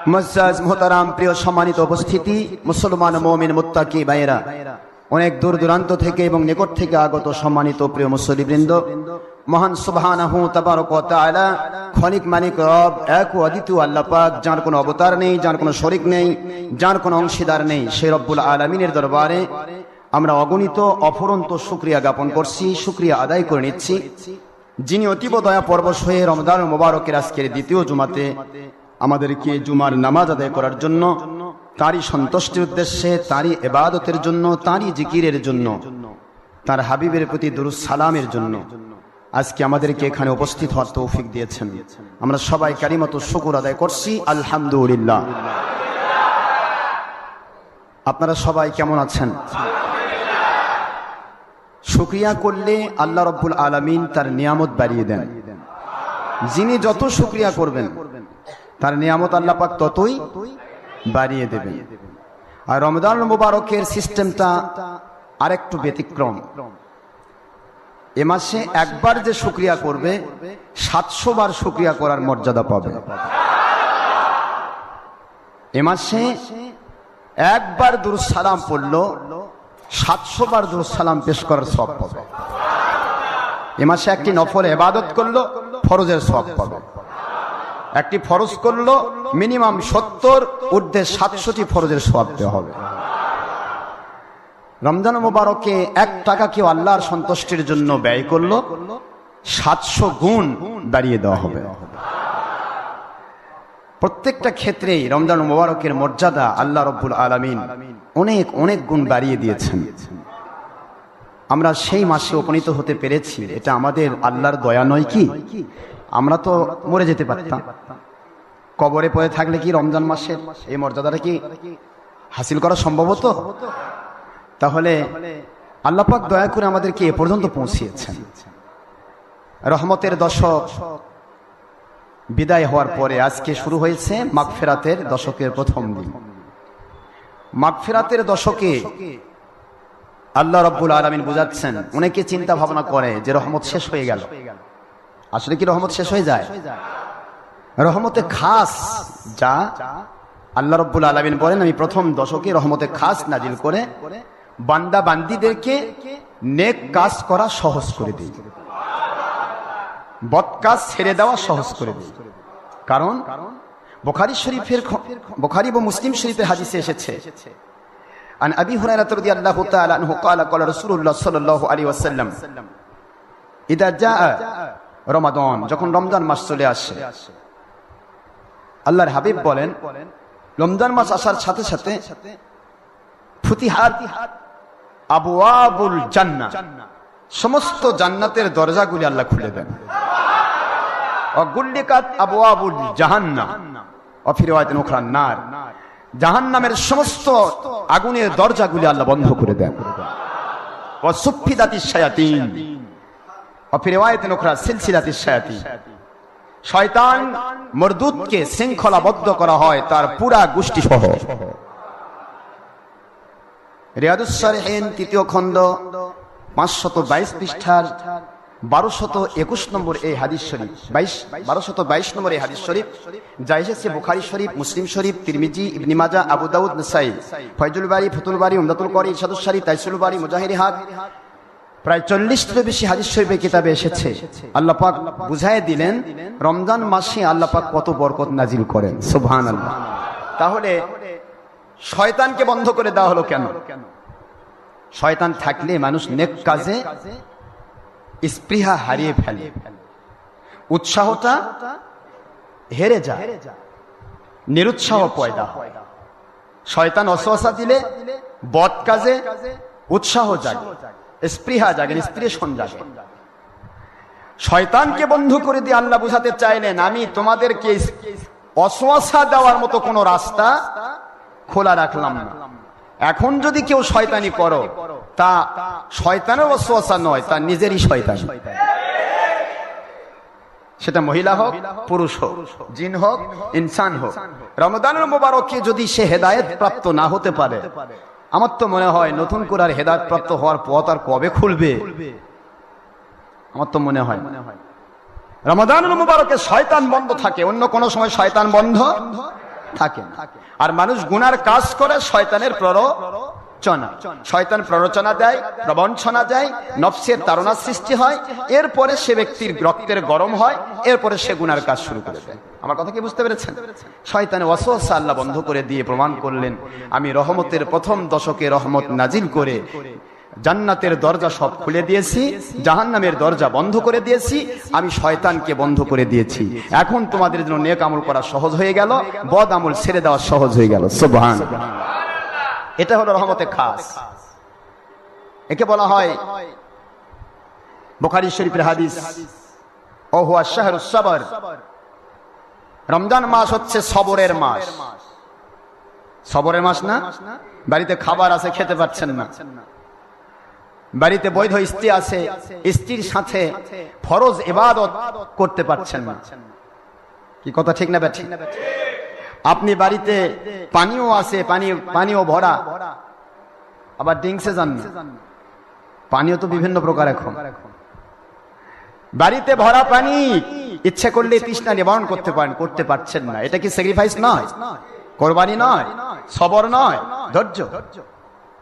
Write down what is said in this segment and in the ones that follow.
মুআজ্জাজ মুহতারাম প্রিয় সম্মানিত উপস্থিতি, মুসলমান মুমিন মুত্তাকি ভাইরা, অনেক দূর দূরান্ত থেকে এবং নিকট থেকে আগত সম্মানিত প্রিয় মুসল্লিবৃন্দ, মহান সুবহানাহু তাবারক ওয়া তাআলা খলিক মালিক রব এক ও অদ্বিতীয় আল্লাহ পাক, যার কোনো অবতার নেই, যার কোনো শরীক নেই, যার কোনো অংশীদার নেই, সেই রব্বুল আলামিনের দরবারে আমরা অগণিত অফুরন্ত শুকরিয়া জ্ঞাপন করছি, শুকরিয়া আদায় করে নিচ্ছি, যিনি অতীব দয়া পরবশ হয়ে রমজান মুবারকের আজকের দ্বিতীয় জুমাতে আমাদেরকে জুমার নামাজ আদায় করার জন্য, তারই সন্তুষ্টির উদ্দেশ্যে, তারই ইবাদতের জন্য, তারই জিকিরের জন্য, তার হাবিবের প্রতি দুরূদ সালামের জন্য আজকে আমাদেরকে এখানে উপস্থিত হওয়ার তৌফিক দিয়েছেন। আমরা সবাই কারিমত শুকর আদায় করছি, আলহামদুলিল্লাহ। আপনারা সবাই কেমন আছেন? শুকরিয়া করলে আল্লাহ রাব্বুল আলামিন তার নিয়ামত বাড়িয়ে দেন। যিনি যত শুকরিয়া করবেন তার নিয়ামত আল্লাহ পাক ততই বাড়িয়ে দেবেন। আর রমজান মুবারকের সিস্টেমটা আরেকটু ব্যতিক্রম। এ মাসে একবার যে শুকরিয়া করবে 700 বার শুকরিয়া করার মর্যাদা পাবে। এ মাসে একবার দুরূদ সালাম পড়লো 700 বার দুরূদ সালাম পেশ করার সওয়াব পাবে। এ মাসে একটি নফল ইবাদত করলো ফরজের সওয়াব পাবে। একটি ফরজ করলো মিনিমাম 70 ঊর্ধ্বে 700টি ফরজের সওয়াব দেওয়া হবে। রমজান মুবারকে 1 টাকা কেউ আল্লাহর সন্তুষ্টির জন্য ব্যয় করলো 700 গুণ বাড়িয়ে দেওয়া হবে। প্রত্যেকটা ক্ষেত্রেই রমজান মুবারকের মর্যাদা আল্লাহ রাব্বুল আলামিন অনেক অনেক গুণ বাড়িয়ে দিয়েছেন। আমরা সেই মাসে উপনীত হতে পেরেছি, এটা আমাদের আল্লাহর দয়া নয় কি? আমরা তো মরে যেতে পারতাম, কবরে পড়ে থাকলে কি রমজান মাসের এই মর্যাদাটা কি হাসিল করা সম্ভব হতো? তাহলে আল্লাহ পাক দয়া করে আমাদেরকে এ পর্যন্ত পৌঁছিয়েছেন। রহমতের দশক বিদায় হওয়ার পরে আজকে শুরু হয়েছে মাগফিরাতের দশকের প্রথম দিন। মাগফিরাতের দশকে আল্লাহ রাব্বুল আলামিন বুঝাচ্ছেন, অনেকে চিন্তা ভাবনা করে যে রহমত শেষ হয়ে গেল। আসলে কি রহমত শেষ হয়ে যায়? রহমতে খাস যা আল্লাহ রাব্বুল আলামিন বলেন, আমি প্রথম দশকে রহমতে খাস নাজিল করে বান্দা বান্দীদেরকে নেক কাজ করা সহজ করে দিই, বদ কাজ ছেড়ে দেওয়া সহজ করে দিই। কারণ বুখারী ও মুসলিম শরীফের হাদিসে এসেছে, আন আবি হুরায়রা রাদিয়াল্লাহু তাআলা আনহু قال قال রাসূলুল্লাহ সাল্লাল্লাহু আলাইহি ওয়াসাল্লাম ইদা জাআ রমাদান, যখন রমজান মাস চলে আসে, আল্লাহর হাবিব বলেন রমজান মাস আসার সাথে সাথে ফুতিহাত আবওয়াবুল জান্নাহ, সমস্ত জান্নাতের দরজাগুলি আল্লাহ খুলে দেন। ওয়া গুল্লিকাত আবওয়াবুল জাহান্নাম ওয়া ফি রিওয়ায়াতিন উখরা নার, জাহান্নামের সমস্ত আগুনের দরজাগুলি আল্লাহ বন্ধ করে দেন। ওয়া সুফিদাতিশ শায়াতিন ওয়া ফি রিওয়ায়াতিন উখরা সিলসিলাতিশ শায়াতিন, শয়তান মরদুদকে শৃঙ্খলাবদ্ধ করা হয় তার পুরা গোষ্ঠী সহ। রিয়াদুস সালিহিন তৃতীয় খণ্ড 522 পৃষ্ঠার 1221 নম্বর এই হাদিস শরীফ, 1222 নম্বর এই হাদিস শরীফ, যা এসেছে বুখারী শরীফ, মুসলিম শরীফ, তিরমিজি, ইবনে মাজাহ, আবু দাউদ, নাসাই, ফয়জুল বারী, ফুতুল বারী, উমদাতুল কারী, ইরশাদুস সারী, তাইসিরুল বারী, মুজাহিরিহাত, প্রায় 40টিরও বেশি হাদিস শরীফের কিতাবে এসেছে। আল্লাহ পাক বুঝায় দিলেন রমজান মাসে আল্লাহ পাক কত বরকত নাজিল করেন, সুবহানাল্লাহ। তাহলে শয়তানকে বন্ধ করে দেওয়া হলো কেন? শয়তান থাকলে মানুষ নেক কাজে স্পৃহা হারিয়ে ফেলে, উৎসাহটা হেরে যায়, নিরুৎসাহ পয়দা হয়। শয়তান ওয়াসওয়াসা দিলে বদ কাজে উৎসাহ জাগে, স্পৃহা জাগে, ইন্সপিরেশন জাগে। শয়তানকে বন্ধ করে দিয়ে আল্লাহ বুঝাতে চাইলেন, আমি তোমাদেরকে ওয়াসওয়াসা দেওয়ার মতো কোনো রাস্তা খোলা রাখলাম না। এখন যদি কেউ শয়তানি করো, তা শয়তানের ওয়াসওয়াসা নয়, তা নিজেরই শয়তানি। সেটা মহিলা হোক, পুরুষ হোক, জিন হোক, ইনসান হোক। রমজানের মুবারকে যদি সে হেদায়েত প্রাপ্ত না হতে পারে, আমার তো মনে হয় নতুন করে আর হেদায়েত প্রাপ্ত হওয়ার পথ আর কবে খুলবে? আমার তো মনে হয় রমাদানুল মুবারকে শয়তান বন্ধ থাকে, অন্য কোন সময় শয়তান বন্ধ থাকে না। আর মানুষ গুনার কাজ করে শয়তানের প্ররোচনা, শয়তান প্ররোচনা দেয়, প্রবঞ্চনা দেয়, নফসের তাড়না সৃষ্টি হয়, এরপরে সে ব্যক্তির রক্তের গরম হয়, এরপরে সে গুনার কাজ শুরু করে দেয়। আমার কথা কি বুঝতে পেরেছেন? শয়তানের ওয়াসওয়াসা আল্লাহ বন্ধ করে দিয়ে প্রমাণ করলেন, আমি রহমতের প্রথম দশকে রহমত নাজিল করে জান্নাতের দরজা সব খুলে দিয়েছি, জাহান্নামের দরজা বন্ধ করে দিয়েছি, আমি শয়তানকে বন্ধ করে দিয়েছি। এখন তোমাদের জন্য নেক আমল করা সহজ হয়ে গেল, বদ আমল ছেড়ে দেওয়া সহজ হয়ে গেল। সুবহানাল্লাহ। এটা হলো রহমতের খাস। একে বলা হয় বুখারী শরীফের হাদিস, ও হুয়া শাহরুস সবর, রমজান মাস হচ্ছে সবরের মাস। সবরের মাস না? বাড়িতে খাবার আছে, খেতে পাচ্ছেন না, বাড়িতে বৈধ স্ত্রী আছে, স্ত্রীর সাথে ফরজ ইবাদত করতে পারছেন না। কি কথা ঠিক না ব্যাঠিক? আপনি বাড়িতে পানিও আছে, পানিও ভরা, আবার ডিংসে যান না, পানিও তো বিভিন্ন প্রকার। এখন বাড়িতে ভরা পানি, ইচ্ছে করলে তৃষ্ণা নিবারণ করতে পারেন, করতে পারছেন না। এটা কি স্যাক্রিফাইস নয়? কোরবানি নয়? সবর নয়? ধৈর্য?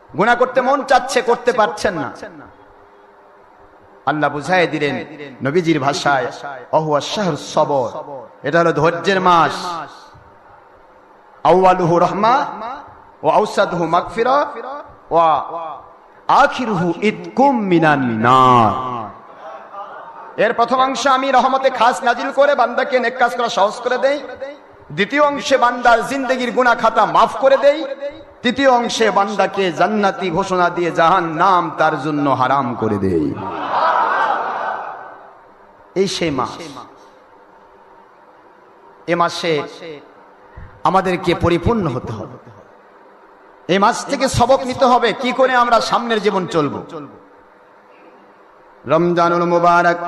গুনাহ করতে মন চাচ্ছে, করতে পারছেন না। আল্লাহ বুঝাই দিলেন নবীজির ভাষায়, অহুয়া শাহরুস সবর, এটা হলো ধৈর্যের মাস। আউয়ালুহু রাহমা ওয়া আওসাতুহু মাগফিরা ওয়া আখিরুহু ইতকুম মিনান নার। এর প্রথম অংশ আমি রহমতে খাস নাজিল করে বান্দাকে নেক কাজ করা সহজ করে দেই, দ্বিতীয় অংশে বান্দার জিন্দেগির গুনাহ খাতা মাফ করে দেই, তৃতীয় অংশে বান্দাকে জান্নাতি ঘোষণা দিয়ে জাহান্নাম তার জন্য হারাম করে দেই। এই সেই মাস। এ মাসে আমাদেরকে পরিপূর্ণ হতে হবে। এই মাস থেকে সবক নিতে হবে, কি করে আমরা সামনের জীবন চলবো। রমজানুল মুবারক,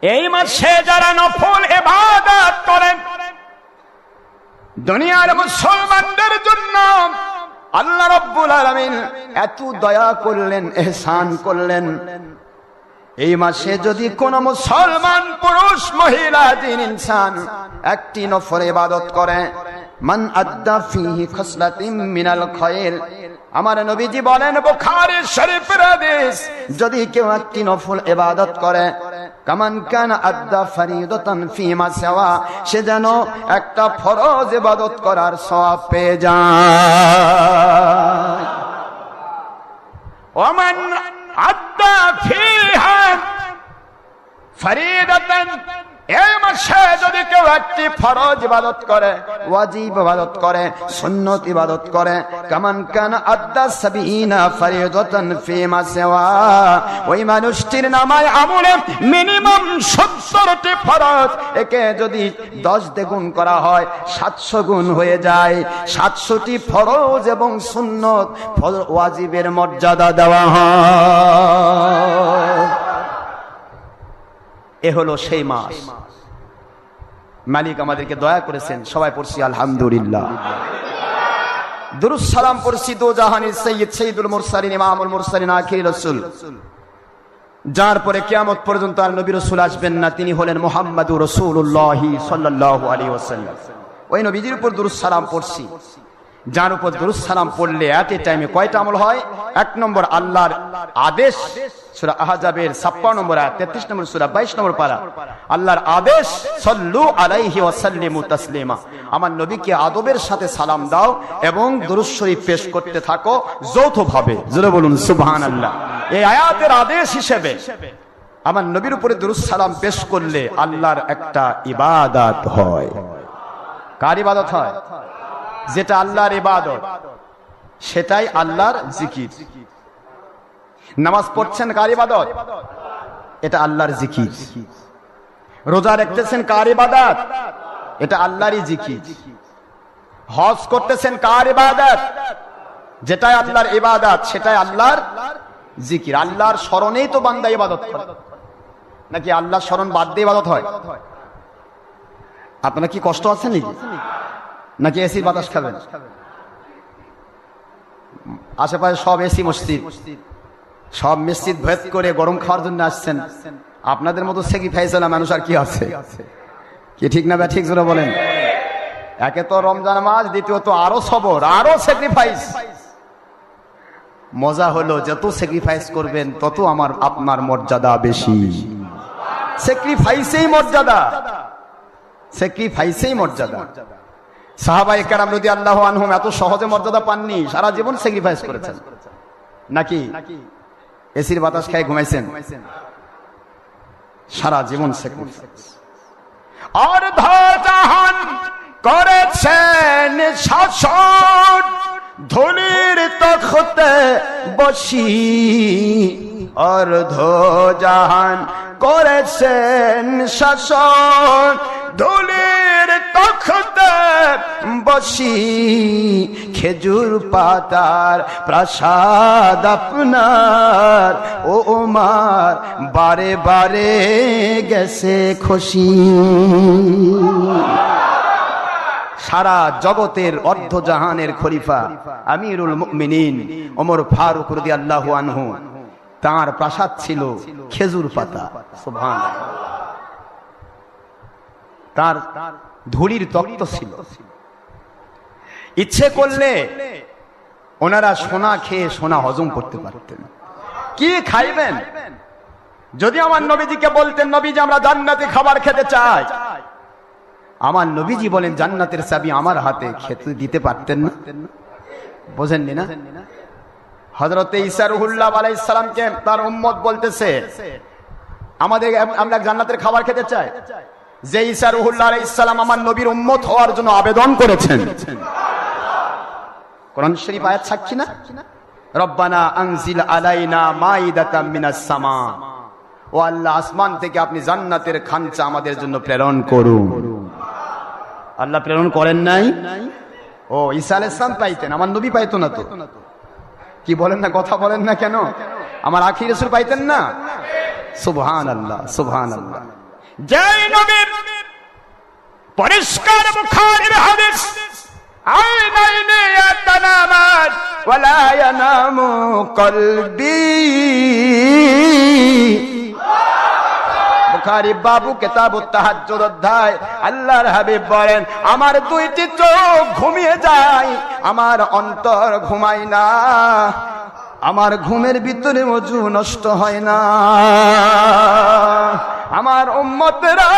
এই মাসে যারা নফল ইবাদত করেন, দুনিয়ার মুসলমানদের জন্য আল্লাহ রাব্বুল আলামিন এত দয়া করলেন, ইহসান করলেন। এই মাসে যদি কোন মুসলমান পুরুষ মহিলা জিন ইনসান একটি নফল ইবাদত করে, মান আদ্দা ফিহি খাসলাতিন মিনাল খায়র, আমার নবীজি বলেন বুখারী শরীফের হাদিস, যদি কেউ একটি নফল ইবাদত করে, কামান কান আদ্দা ফরিদাতান ফিমা সাওয়া, সে যেন একটা ফরজ ইবাদত করার সওয়াব পেয়ে যায়। ওমান আদ্দা ফিহা ফরিদাতান, এই মাসে যদি কেউ একটি ফরজ ইবাদত করে, ওয়াজিব ইবাদত করে, সুন্নত ইবাদত করে, কামান কান আদ্দা সাবিনা ফরিদাতান ফিমা সাওয়া, ওই মানুষটির নামায় আমলে মিনিমাম 70টি ফরজ, একে যদি 10 দিয়ে গুণ করা হয় 700 গুণ হয়ে যায়। 700টি ফরজ এবং সুন্নত ওয়াজিবের মর্যাদা দেওয়া হয়। এ হলো সেই মাস। মালিক আমাদেরকে দয়া করেছেন, সবাই পড়ছি আলহামদুলিল্লাহ। দুরূদ সালাম পড়ছি দো জাহানের সাইয়্যিদ সাইয়্যিদুল মুরসালিন ইমামুল মুরসালিন আখির রাসূল, যার পরে কিয়ামত পর্যন্ত আর নবী রাসূল আসবেন না, তিনি হলেন মুহাম্মাদুর রাসূলুল্লাহ সাল্লাল্লাহু আলাইহি ওয়াসাল্লাম। ওই নবীজির উপর দুরূদ সালাম পড়ছি, যার উপর দুরূদ সালাম পড়লে এট এ টাইমে কয়টা আমল হয়? 1 নম্বর আল্লাহর আদেশ, সূরা আহজাবের 56 নম্বর আয়াত, 33 নম্বর সূরা 22 নম্বর পারা, আল্লাহর আদেশ সাল্লু আলাইহি ওয়া সাল্লিমু তাসলিমা, আমার নবীকে আদবের সাথে সালাম দাও এবং দুরূদ শরীফ পেশ করতে থাকো যৌথভাবে। জোরে বলুন সুবহানাল্লাহ। এই আয়াতের আদেশ হিসেবে আমার নবীর উপরে দুরূদ সালাম পেশ করলে আল্লাহর একটা ইবাদত হয়। কার ইবাদত হয়? যেটা আল্লাহর ইবাদত, সেটাই আল্লাহর জিকির। নামাজ পড়ছেন, কার ইবাদত? এটা আল্লাহর জিকির। রোজা রাখতেছেন, কার ইবাদত? এটা আল্লাহরই জিকির। হজ করতেছেন, কার ইবাদত? যেটাই আল্লাহর ইবাদত, সেটাই আল্লাহর জিকির। আল্লাহর স্মরণেই তো বান্দা ইবাদত করে, নাকি আল্লাহর স্মরণ বাদ দিয়ে ইবাদত হয়? আপনারা কি কষ্ট আছেন নাকি এসির বাতাস খাবেন? আশেপাশে সব এসি মসজিদ, সব মসজিদ ভেদ করে গরম খাওয়ার জন্য আসছেন। আপনাদের মতো সেকি ফাইসালা মানুষ আর কি আছে? কি ঠিক না? ঠিক জোরে বলেন। একে তো রমজান মাস, দ্বিতীয়ত আরো সবর, আরো স্যাক্রিফাইস। মজা হলো যত স্যাক্রিফাইস করবেন তত আপনার মর্যাদা বেশি। স্যাক্রিফাইসেই মর্যাদা, স্যাক্রিফাইসেই মর্যাদা। সাহাবায়ে কেরাম রাদিয়াল্লাহু আনহুম এত সহজে মর্যাদা পাননি, সারা জীবন স্যাক্রিফাইস করেছেন। নাকি এসির বাতাস খেয়ে ঘুমাইছেন? সারা জীবন স্যাক্রিফাইস। অর্ধ জাহান করেছেন শাসন, ধুলির তখতে বসি। অর্ধ জাহান করেছেন শাসন, ধুলির তখতে বসি। খেজুর পাতার প্রাসাদ আপনার, ও ওমর বারে বারে গেছে খসি। সারা জগতের অর্ধজাহানের খলিফা আমিরুল মুমিনিন ওমর ফারুক রাদিয়াল্লাহু আনহু, তার প্রাসাদ ছিল খেজুর পাতা। সুবহানাল্লাহ। তার ধুলির তক্ত ছিল। ইচ্ছে করলে ওনারা সোনা খেয়ে সোনা হজম করতে পারতেন। কি খাইবেন? যদি আমার নবীজিকে বলতেন, নবীজি আমরা জান্নাতি খাবার খেতে চাই, আমার নবীজি বলেন জান্নাতের চাবি আমার হাতে, খেতে দিতে পারতেন না? বোঝেননি না? হযরত ঈসা রূহুল্লাহ আলাইহিস সালামকে তার উম্মত বলতেছে, আমরা জান্নাতের খাবার খেতে চাই। যে ঈসা রূহুল্লাহ আলাইহিস সালাম আমার নবীর উম্মত হওয়ার জন্য আবেদন করেছেন। কোরআন শরীফ আয়াত সাক্ষী না? রব্বানা আনজিল আলাইনা মাইদাতাম মিনাস সামা, ও আল্লাহ আসমান থেকে আপনি জান্নাতের খানচা আমাদের জন্য প্রেরণ করুন। আল্লাহ প্রেরণ করেন নাই? ও ঈসা আলাইহিস সালাম পাইতেন, আমার নবী পাইতো না তো? কি বলেন না, কথা বলেন না কেন? আমার আখির রাসূল পাইতেন না? সুবহানাল্লাহ, সুবহানাল্লাহ। যেই নবীর পরিষ্কার বুখারীর হাদিস, আইনাইনি ইয়াতানামান ওয়ালা ইয়ানামু কলবি, বুখারী বাবু কিতাবুত তাহাজ্জুদ অধ্যায়, আল্লাহর হাবিব বলেন আমার দুইটি চোখ ঘুমিয়ে যায়, আমার অন্তর ঘুমায় না, আমার ঘুমের ভিতরে ওযু নষ্ট হয় না। আমার উম্মতেরা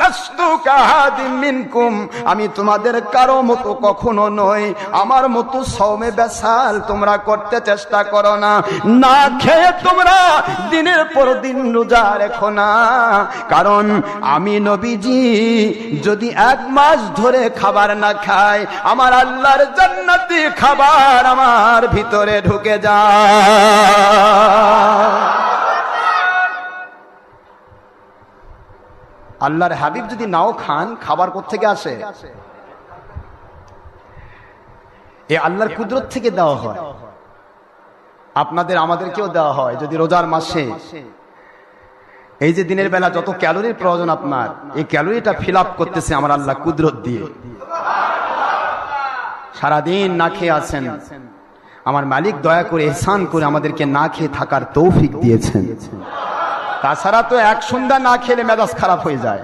লাস্তু কাহাদিম মিনকুম, আমি তোমাদের কারো মতো কখনো নই। আমার মতো সওমে বেসাল তোমরা করতে চেষ্টা করো না, না খেয়ে তোমরা দিনের পর দিন রোজা রেখো না। কারণ আমি নবীজি যদি 1 মাস ধরে খাবার না খাই, আমার আল্লাহর জান্নাতি খাবার আমার ভিতরে ঢুকে যায়। আল্লাহর হাবিব যদি নাও খান, খাবার কোত্থেকে আসে? এ আল্লাহর কুদরত থেকে দেওয়া হয়। আপনাদের আমাদেরকেও দেওয়া হয়। যদি রোজার মাসে এই যে দিনের বেলা যত ক্যালোরির প্রয়োজন আপনার, এই ক্যালোরিটা ফিল আপ করতেছে আমার আল্লাহ কুদরত দিয়ে। সারাদিন না খেয়ে আছেন, আমার মালিক দয়া করে ইহসান করে আমাদেরকে না খেয়ে থাকার তৌফিক দিয়েছেন। তাছাড়া তো এক সন্ধ্যা না খেলে মেজাজ খারাপ হয়ে যায়,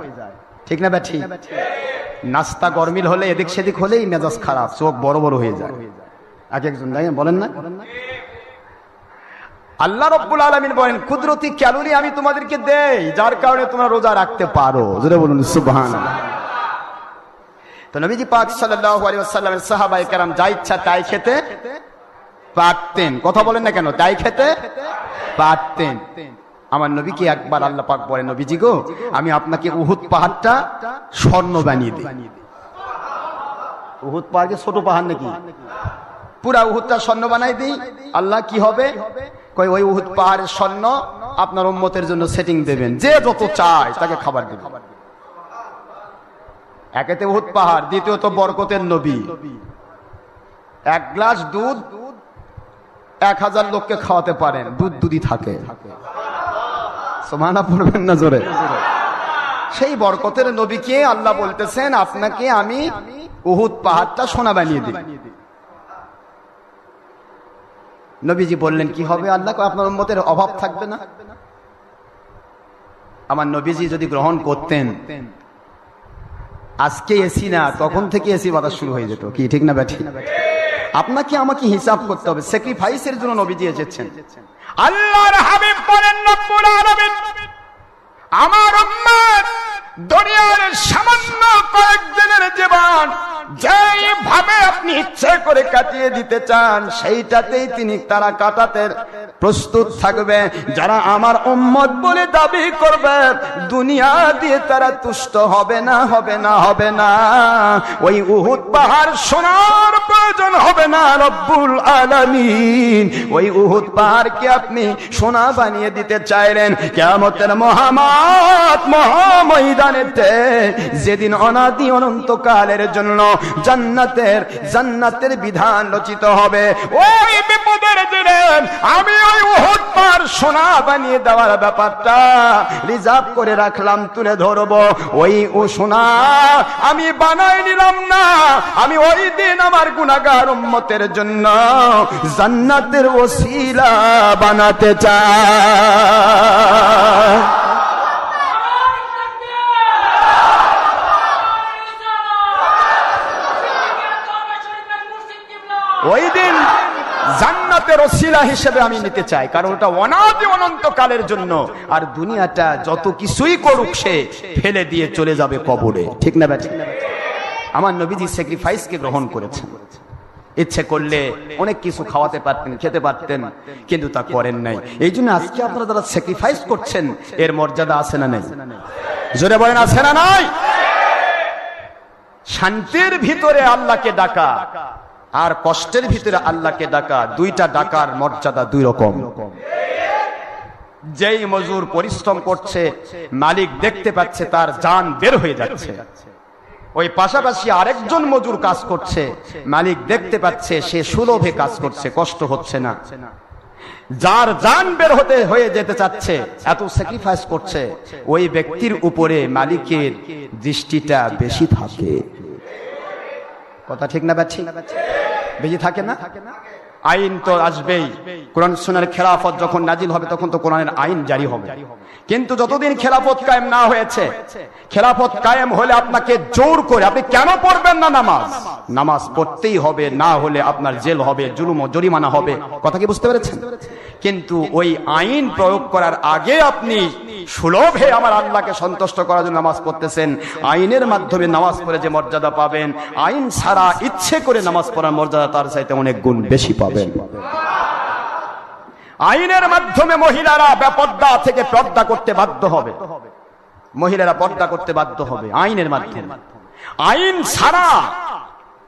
ঠিক না ব্যাঠি? নাস্তা গরমিল হলে এদিক সেদিক হলেই মেজাজ খারাপ, চোখ বড় বড় হয়ে যায়। এক একজন বলেন না? আল্লাহ রাব্বুল আলামিন বলেন কুদরতি ক্যালোরি আমি তোমাদেরকে দেই, যার কারণে তোমরা রোজা রাখতে পারো। জোরে বলুন সুবহানাল্লাহ। তো নবীজি পাক সাল্লাল্লাহু আলাইহি ওয়াসাল্লামের সাহাবায়ে কেরাম যা ইচ্ছা তাই খেতে পারতেন। কথা বলেন না কেন? তাই খেতে পারতেন। আমার নবীকে একবার আল্লাহ পাক বলেন, নবীজি গো আমি আপনাকে উহুদ পাহাড়টা স্বর্ণ বানিয়ে দিই। উহুদ পাহাড় কি ছোট পাহাড় নাকি? পুরা উহুদটা স্বর্ণ বানাই দিই। আল্লাহ কি হবে? কই ওই উহুদ পাহাড়ের স্বর্ণ আপনার উম্মতের জন্য সেটিং দেবেন, যে যত চায় তাকে খাবার দেবেন। একেতে উহুদ পাহাড়, দ্বিতীয়ত বরকতের নবী। 1 গ্লাস দুধ 1000 লোককে খাওয়াতে পারেন, দুধ দুধই থাকে। সুবহানাল্লাহ পড়বেন না জোরে? সেই বরকতের নবীকে আল্লাহ বলতেছেন আপনাকে আমি উহুদ পাহাড়টা সোনা বানিয়ে দিই। নবীজি বললেন কি হবে? আল্লাহ আপনার উম্মতের অভাব থাকবে না। আমার নবীজি যদি গ্রহণ করতেন আজকে এসি না, তখন থেকে এসি বাতাস শুরু হয়ে যেত। কি ঠিক না ব্যাঠি? আপনাকে আমাকে হিসাব করতে হবে। স্যাক্রিফাইসের জন্য নবীজি এসেছেন। আল্লাহর হাবিব বলেন রব্বুল আলামিন আমার উম্মত দুনিয়ার সামান্য কয়েকদিনের জীবন যেইভাবে আপনি ইচ্ছে করে কাটিয়ে দিতে চান সেইটাতেই তিনি তারা কাটাতে প্রস্তুত থাকবে। যারা আমার উম্মত বলে দাবি করবে দুনিয়া দিয়ে তারা তুষ্ট হবে না, হবে না, হবে না। ওই উহুদ পাহাড় সোনার প্রয়োজন হবে না রব্বুল আলামিন। ওই উহুদ পাহাড়কে আপনি সোনা বানিয়ে দিতে চাইলেন কিয়ামতের মহামাত মহাময়দানেতে, যেদিন অনাদি অনন্তকালের জন্য জান্নাতের বিধান রচিত হবে। ওই বিপদের দিনে আমি ওই উহুদ পাহাড় সোনা বানিয়ে দেওয়ার ব্যাপারটা রিজার্ভ করে রাখলাম, তুলে ধরবো। ওই সোনা আমি বানাই নিলাম না, আমি ওই দিন আমার গুনাহগার উম্মতের জন্য জান্নাতের ওসিলা বানাতে চাই। ওই দিন জান্নাতের ওসিলা হিসেবে আমি নিতে চাই, কারণ ওটা অনাদি অনন্তকালের জন্য। আর দুনিয়াটা যত কিছুই করুক সে ফেলে দিয়ে চলে যাবে কবরে। ঠিক না ব্যাটি? আমার নবীজি স্যাক্রিফাইসকে গ্রহণ করেছেন। ইচ্ছে করলে অনেক কিছু খাওয়াতে পারতেন, খেতে পারতেন, কিন্তু তা করেন নাই। এই জন্য আজকে আপনারা যারা স্যাক্রিফাইস করছেন এর মর্যাদা আছে না নাই? জোরে বলেন আছে না নাই? শান্তির ভিতরে আল্লাহকে ডাকা আর কষ্টের ভিতরে আল্লাহকে ডাকা, দুইটা ডাকার মর্যাদা দুই রকম। যেই মজুর পরিশ্রম করছে মালিক দেখতে পাচ্ছে তার জান বের হয়ে যাচ্ছে, ওই পাশাপাশি আরেকজন মজুর কাজ করছে মালিক দেখতে পাচ্ছে সে সুলভে কাজ করছে, কষ্ট হচ্ছে না। যার জান বের হয়ে যেতে চাচ্ছে, এত স্যাক্রিফাইস করছে, ওই ব্যক্তির উপরে মালিকের দৃষ্টিটা বেশি থাকে। কথা ঠিক না ব্যাঠি? বেশি থাকে না? আইন তো আসবেই। কোরআন সুন্নাহর খেলাফত যখন নাজিল হবে তখন তো কোরআনের আইন জারি হবে। কিন্তু যতদিন খেলাফত কায়েম না হয়েছে, খেলাফত কায়েম হলে আপনাকে জোর করে আপনি কেন পড়বেন না নামাজ? নামাজ পড়তেই হবে, না হলে আপনার জেল হবে, জুলুম ও জরিমানা হবে। কথা কি বুঝতে পেরেছেন? কিন্তু ওই আইন প্রয়োগ করার আগে আপনি সুলভে আমার আল্লাহকে সন্তুষ্ট করার জন্য নামাজ পড়তেছেন। আইনের মাধ্যমে নামাজ পড়ে যে মর্যাদা পাবেন, আইন ছাড়া ইচ্ছে করে নামাজ পড়ার মর্যাদা তার চাইতে অনেক গুণ বেশি পাবেন। আইনের মাধ্যমে মহিলারা বেপর্দা থেকে পর্দা করতে বাধ্য হবে, মহিলারা পর্দা করতে বাধ্য হবে আইনের মাধ্যমে। আইন ছাড়া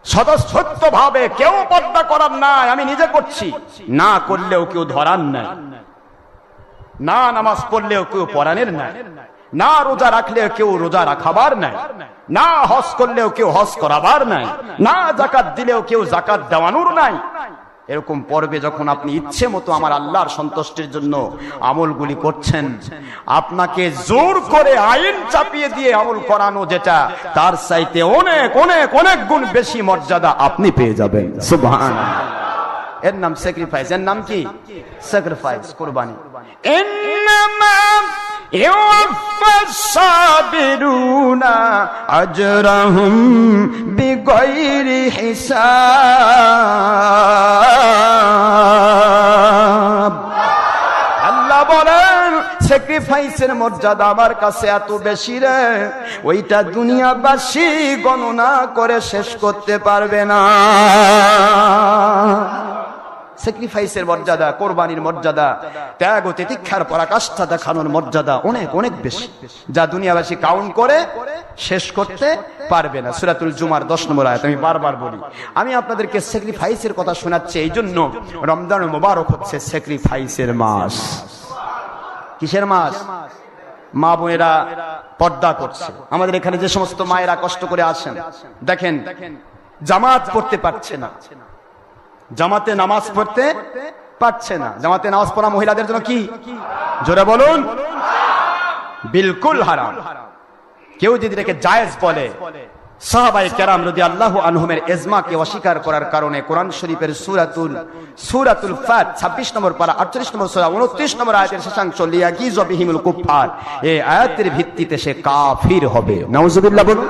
স্বতঃস্ফূর্ত ভাবে কেউ পর্দা করার নাই, আমি নিজে করছি, না করলেও কেউ ধরার নাই, না নামাজ পড়লেও কেউ পড়ানোর নাই, না রোজা রাখলেও কেউ রোজা রাখাবার নাই, না হজ করলেও কেউ হজ করাবার নাই, না যাকাত দিলেও কেউ যাকাত দেওয়ানোর নাই। এরকম পর্বে যখন আপনি ইচ্ছে মতো আমার আল্লাহর সন্তুষ্টির জন্য আমলগুলি করছেন, আপনাকে জোর করে আইন চাপিয়ে দিয়ে আমল করানো যেটা, তার চাইতে অনেক অনেক অনেক গুণ বেশি মর্যাদা আপনি পেয়ে যাবেন। সুবহানাল্লাহ। এর নাম স্যাক্রিফাইস। এর নাম কি? স্যাক্রিফাইস, কুরবানি। ইন্নামা ইউওয়াফাস সাবিরুনা আজরাহুম বিগাইরি হিসাব। আল্লাহ বলেন স্যাক্রিফাইসের মর্যাদা আমার কাছে এত বেশি রে, ওইটা দুনিয়াবাসী গণনা করে শেষ করতে পারবে না। স্যাক্রিফাইসের মর্যাদা, কোরবানির মর্যাদা, ত্যাগ ও তিতিক্ষার পরাকাষ্ঠা দেখানোর মর্যাদা অনেক অনেক বেশি, যা দুনিয়াবাসী কাউন্ট করে শেষ করতে পারবে না। সূরাতুল জুমার 10 নম্বর আয়াত। আমি বারবার বলি, আমি আপনাদেরকে স্যাক্রিফাইসের কথা শোনাচ্ছি এই জন্য, রমজান মুবারক হচ্ছে স্যাক্রিফাইসের মাস। কিসের মাস? মা বোনেরা পর্দা করছে। আমাদের এখানে যে সমস্ত মায়েরা কষ্ট করে আসেন, দেখেন জামাত পড়তে পারছে না, জামাতে নামাজ পড়তে পারছে না। জামাতে নামাজ পড়া মহিলাদের জন্য কি? জোরে বলুন। বিলকুল হারাম। কেউ যদি এটাকে জায়েজ বলে, সাহাবায়ে কেরাম রাদিয়াল্লাহু আনহুমের ইজমাকে অস্বীকার করার কারণে কোরআন শরীফের সূরাতুল ফাত 26 নম্বর পারা 48 নম্বর সূরা 29 নম্বর আয়াতের শেষাংশ লিয়াগিযু বিহিমুল কুফার, এই আয়াতের ভিত্তিতে সে কাফির হবে। নাউজুবিল্লাহ বলুন।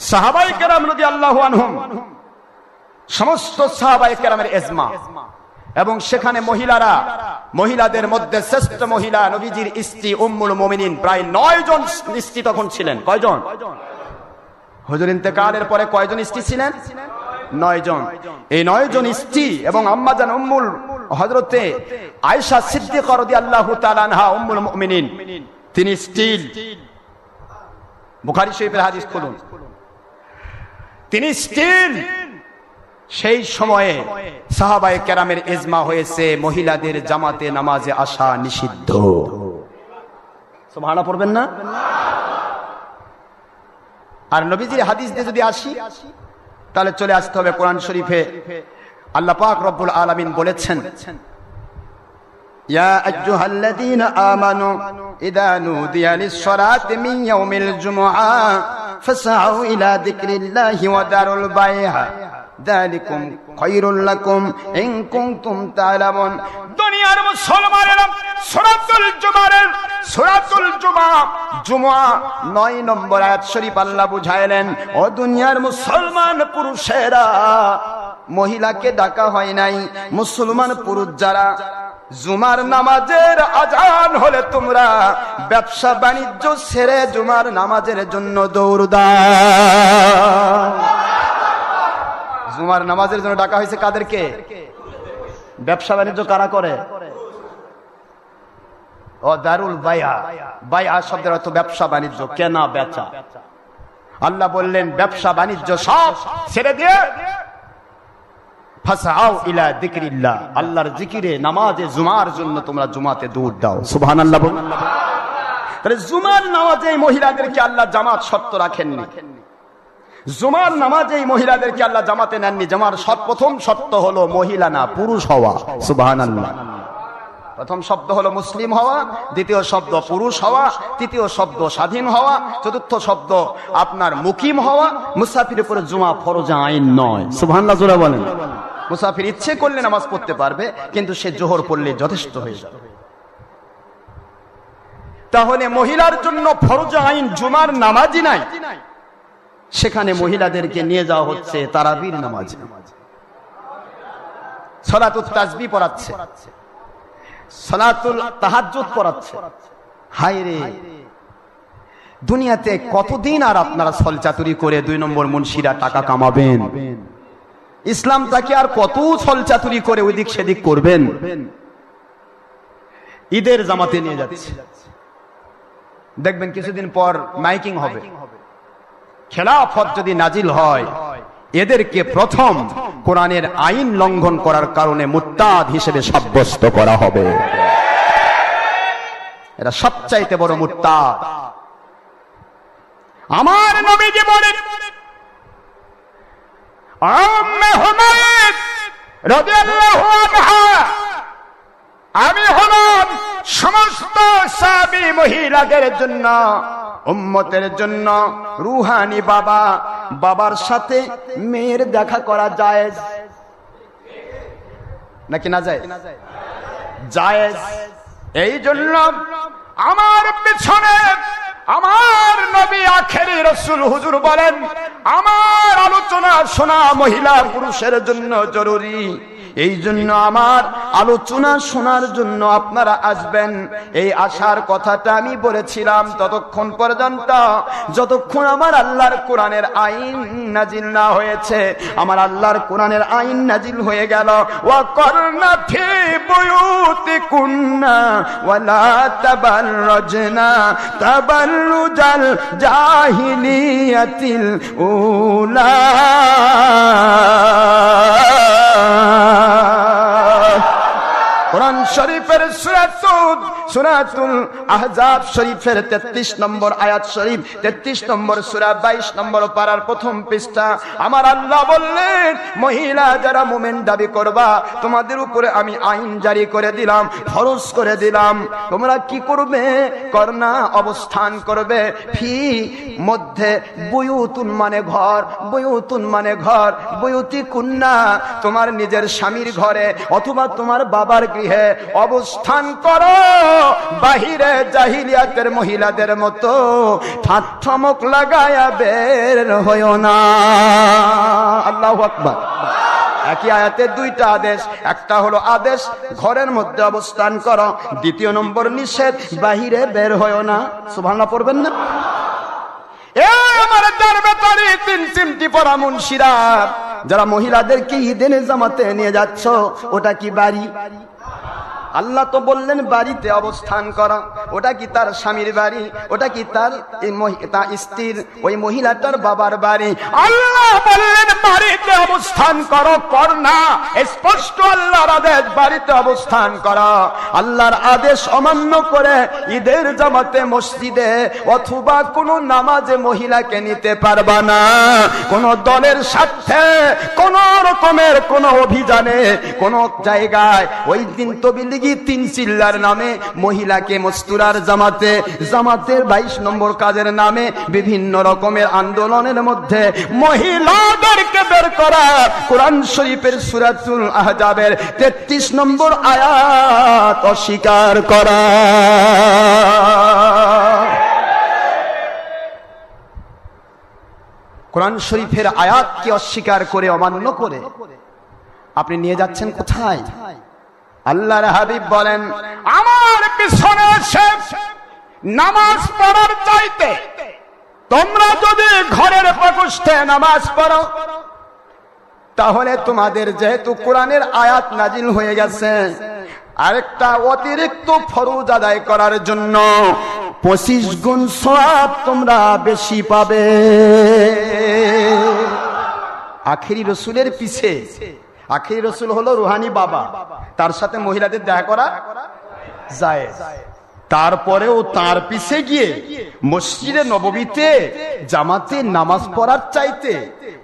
সাহাবায়ে কেরাম রাদিয়াল্লাহু আনহুম, সমস্ত সাহাবায়ে কেরামের ইজমা, এবং সেখানে মহিলাদের মধ্যে শ্রেষ্ঠ মহিলা নবীজির স্ত্রী উম্মুল মুমিনিন প্রায় 9 জন স্ত্রী তখন ছিলেন। কয়জন? হুজুর ইন্তেকালের পরে কয়জন স্ত্রী ছিলেন? 9 জন। এই 9 জন স্ত্রী এবং আম্মাজান উম্মুল হযরতে আয়েশা সিদ্দিকা রাদিয়াল্লাহু তাআলা আনহা উম্মুল মুমিনিন, তিনি স্টিল, বুখারী শরীফের হাদিস খুলুন, তিনি স্টিল সেই সময়ে সাহাবায়ে কেরামের ইজমা হয়েছে মহিলাদের জামাতে নামাজে আসা নিষিদ্ধ। সুবহানাল্লাহ পড়বেন না? আর নবীজির হাদিস দিয়ে যদি আসি তাহলে চলে আসতে হবে কোরআন শরীফে। আল্লাহ পাক রব্বুল আলামিন বলেছেন, ইয়া আইয়ুহাল্লাযীনা আমানু ইযা নুদিয়া লিস-সালাতি মিন ইয়াউমিল জুমআ ফাসআউ ইলা যিকরিল্লাহি ওয়া দারুল বাই'a যালিকুম খায়রুল লাকুম ইন কুনতুম তা'লামুন। দুনিয়ার মুসলমানেরা সূরাতুল জুমআ 9 নম্বর আয়াত শরীফ আল্লাহ বুঝাইলেন, ও দুনিয়ার মুসলমান পুরুষেরা, মহিলাকে ডাকা হয় নাই, মুসলমান পুরুষ যারা জুমার নামাজের আজান হলে তোমরা ব্যবসা বাণিজ্য ছেড়ে জুমার নামাজের জন্য দৌড় দাও। জুমার নামাজের জন্য ডাকা হয়েছে কাদেরকে? ব্যবসা বাণিজ্য কারা করে? ও দারুল বাই'a, বাই'a শব্দের অর্থ ব্যবসা বাণিজ্য, কেনা বেচা। আল্লাহ বললেন ব্যবসা বাণিজ্য সব ছেড়ে দিয়ে ফাসআউ ইলা যিকরিল্লাহ, আল্লাহর জিকিরে নামাজে জুমার জন্য তোমরা জুমাতে দৌড় দাও। সুবহানাল্লাহ বলুন। তাহলে জুমার নামাজে মহিলাদেরকে আল্লাহ জামাত শর্ত রাখেননি, জুমার নামাজে মহিলাদেরকে আল্লাহ জামাতে নেননি। জামার প্রথম শর্ত হলো মহিলা না পুরুষ হওয়া। সুবহানাল্লাহ। প্রথম শব্দ হলো মুসলিম হওয়া, দ্বিতীয় শব্দ পুরুষ হওয়া, তৃতীয় শব্দ স্বাধীন হওয়া, চতুর্থ শব্দ আপনার মুকিম হওয়া। মুসাফিরের উপরে জুমা ফরজ আইন নয়। সুবহানাল্লাহ জোরে বলেন। মুসাফির ইচ্ছে করলে নামাজ পড়তে পারবে, কিন্তু সে জোহর পড়লে যথেষ্ট হয়ে যাবে। তাহলে মহিলার জন্য ফরজ আইন জুমার নামাজই নাই, সেখানে মহিলাদেরকে নিয়ে যাওয়া হচ্ছে তারাবির নামাজে, সালাতুত তাসবিহ পড়াচ্ছে, সালাতুল তাহাজ্জুদ পড়াচ্ছে। হায় রে, দুনিয়াতে কতদিন আর আপনারা ছলচাতুরি করে 2 নম্বর মুন্সিরা টাকা কামাবেন? ইসলামটাকে আর কত ছলচাতুরি করে ওইদিক সেদিক করবেন? ঈদের জামাতে নিয়ে যাচ্ছে, দেখবেন কিছুদিন পর মাইকিং হবে। খেলাফত যদি নাজিল হয়, এদেরকে প্রথম কোরআনের আইন লঙ্ঘন করার কারণে মুরতাদ হিসেবে সাব্যস্ত করা হবে। এরা সবচাইতে বড় মুরতাদ। আমার নবীজি বলেন, উম্মে হুমায়দ রাদিয়াল্লাহু আনহা, আমি হলাম সমস্ত সাহাবী মহিলাদের জন্য, উম্মতের জন্য রুহানি বাবা। বাবার সাথে মেয়ের দেখা করা জায়েজ নাকি না জায়েজ? জায়েজ। এই জন্য আমার পিছনে আমার নবী আখেরি রাসূল হুজুর বলেন, আমার আলোচনা শোনা মহিলা পুরুষের জন্য জরুরি। এই জন্য আমার আলোচনা শোনার জন্য আপনারা আসবেন। এই আসার কথাটা আমি বলেছিলাম ততক্ষণ পর্যন্ত যতক্ষণ আমার আল্লাহর কোরআনের আইন নাজিল না হয়েছে। আমার আল্লাহর কোরআনের আইন নাজিল হয়ে গেল, ওয়া করনা ফি বুয়ুতিকুন্না ওয়ালা তাবাররাজনা তাবাররুজাল জাহিলিয়াতিল উলা। কোরআন শরীফের সূরাতুল আহজাব শরীফের 33 নম্বর আয়াত শরীফ, 33 নম্বর সূরা 22 নম্বর পারার প্রথম পৃষ্ঠা। আমার আল্লাহ বললেন, মহিলা যারা মুমিন দাবি করবা, তোমাদের উপরে আমি আইন জারি করে দিলাম, ফরজ করে দিলাম। তোমরা কি করবে? করনা, অবস্থান করবে, ফি মধ্যে, বুয়ুতুন মানে ঘর, বুয়ুতুন মানে ঘর, বুয়ুতি কুন্না তোমার নিজের স্বামীর ঘরে অথবা তোমার বাবার গৃহে অবস্থান করো। বাহিরে জাহিলিয়াতের মহিলাদের মতো ঠাট্টমক লাগায়া বের হইও না। আল্লাহু আকবার। একই আয়াতে দুইটা আদেশ, একটা হলো আদেশ ঘরের মধ্যে অবস্থান করো, দ্বিতীয় নম্বর নিষেধ বাহিরে বের হইও না। সুবহানাল্লাহ পড়বেন না? আমার দরবারে তিন চিমটি পরা মুন্সিরা যারা মহিলাদেরকে ঈদের জামাতে নিয়ে যাচ্ছ, ওটা কি বাড়ি? আল্লাহ তো বললেন বাড়িতে অবস্থান করা। ওটা কি তার স্বামীর বাড়ি? ওটা কি তার স্ত্রীর ওই মহিলাটার বাবার বাড়ি? আল্লাহ বললেন বাড়িতে অবস্থান করো, কর না। স্পষ্ট আল্লাহর আদেশ বাড়িতে অবস্থান করা। আল্লাহর আদেশ অমান্য করে ঈদের জামাতে মসজিদে অথবা কোনো নামাজে মহিলাকে নিতে পারবা না। কোন দলের স্বার্থে, কোন রকমের কোন অভিযানে, কোন জায়গায় ওই দিন তবিলিগি তিন চিল্লার নামে মহিলাকে মস্তুরার জামাতে, জামাতের 22 নম্বর কাজের নামে বিভিন্ন রকমের আন্দোলনের মধ্যে মহিলাদেরকে বের করা কোরআন শরীফের সূরাতুল আহজাবের 33 নম্বর আয়াত অস্বীকার করা। কোরআন শরীফের আয়াতকে অস্বীকার করে, অমান্য করে আপনি নিয়ে যাচ্ছেন কোথায়? আল্লাহর হাবিব বলেন, আমার পিছনে এসে নামাজ পড়ার চাইতে তোমরা যদি ঘরের প্রকোষ্ঠে নামাজ পড়ো, তাহলে তোমাদের যেহেতু কোরআনের আয়াত নাজিল হয়ে গেছে, আরেকটা অতিরিক্ত ফরজ আদায় করার জন্য 25 গুণ সওয়াব তোমরা বেশি পাবে। আখেরি রসুলের পিছে, আখেরি রসুল হলো রুহানি বাবা, তার সাথে মহিলাদের দেখা করা যায়। তারপরেও তার পিছে গিয়ে মসজিদে নববীতে জামাতে নামাজ পড়ার চাইতে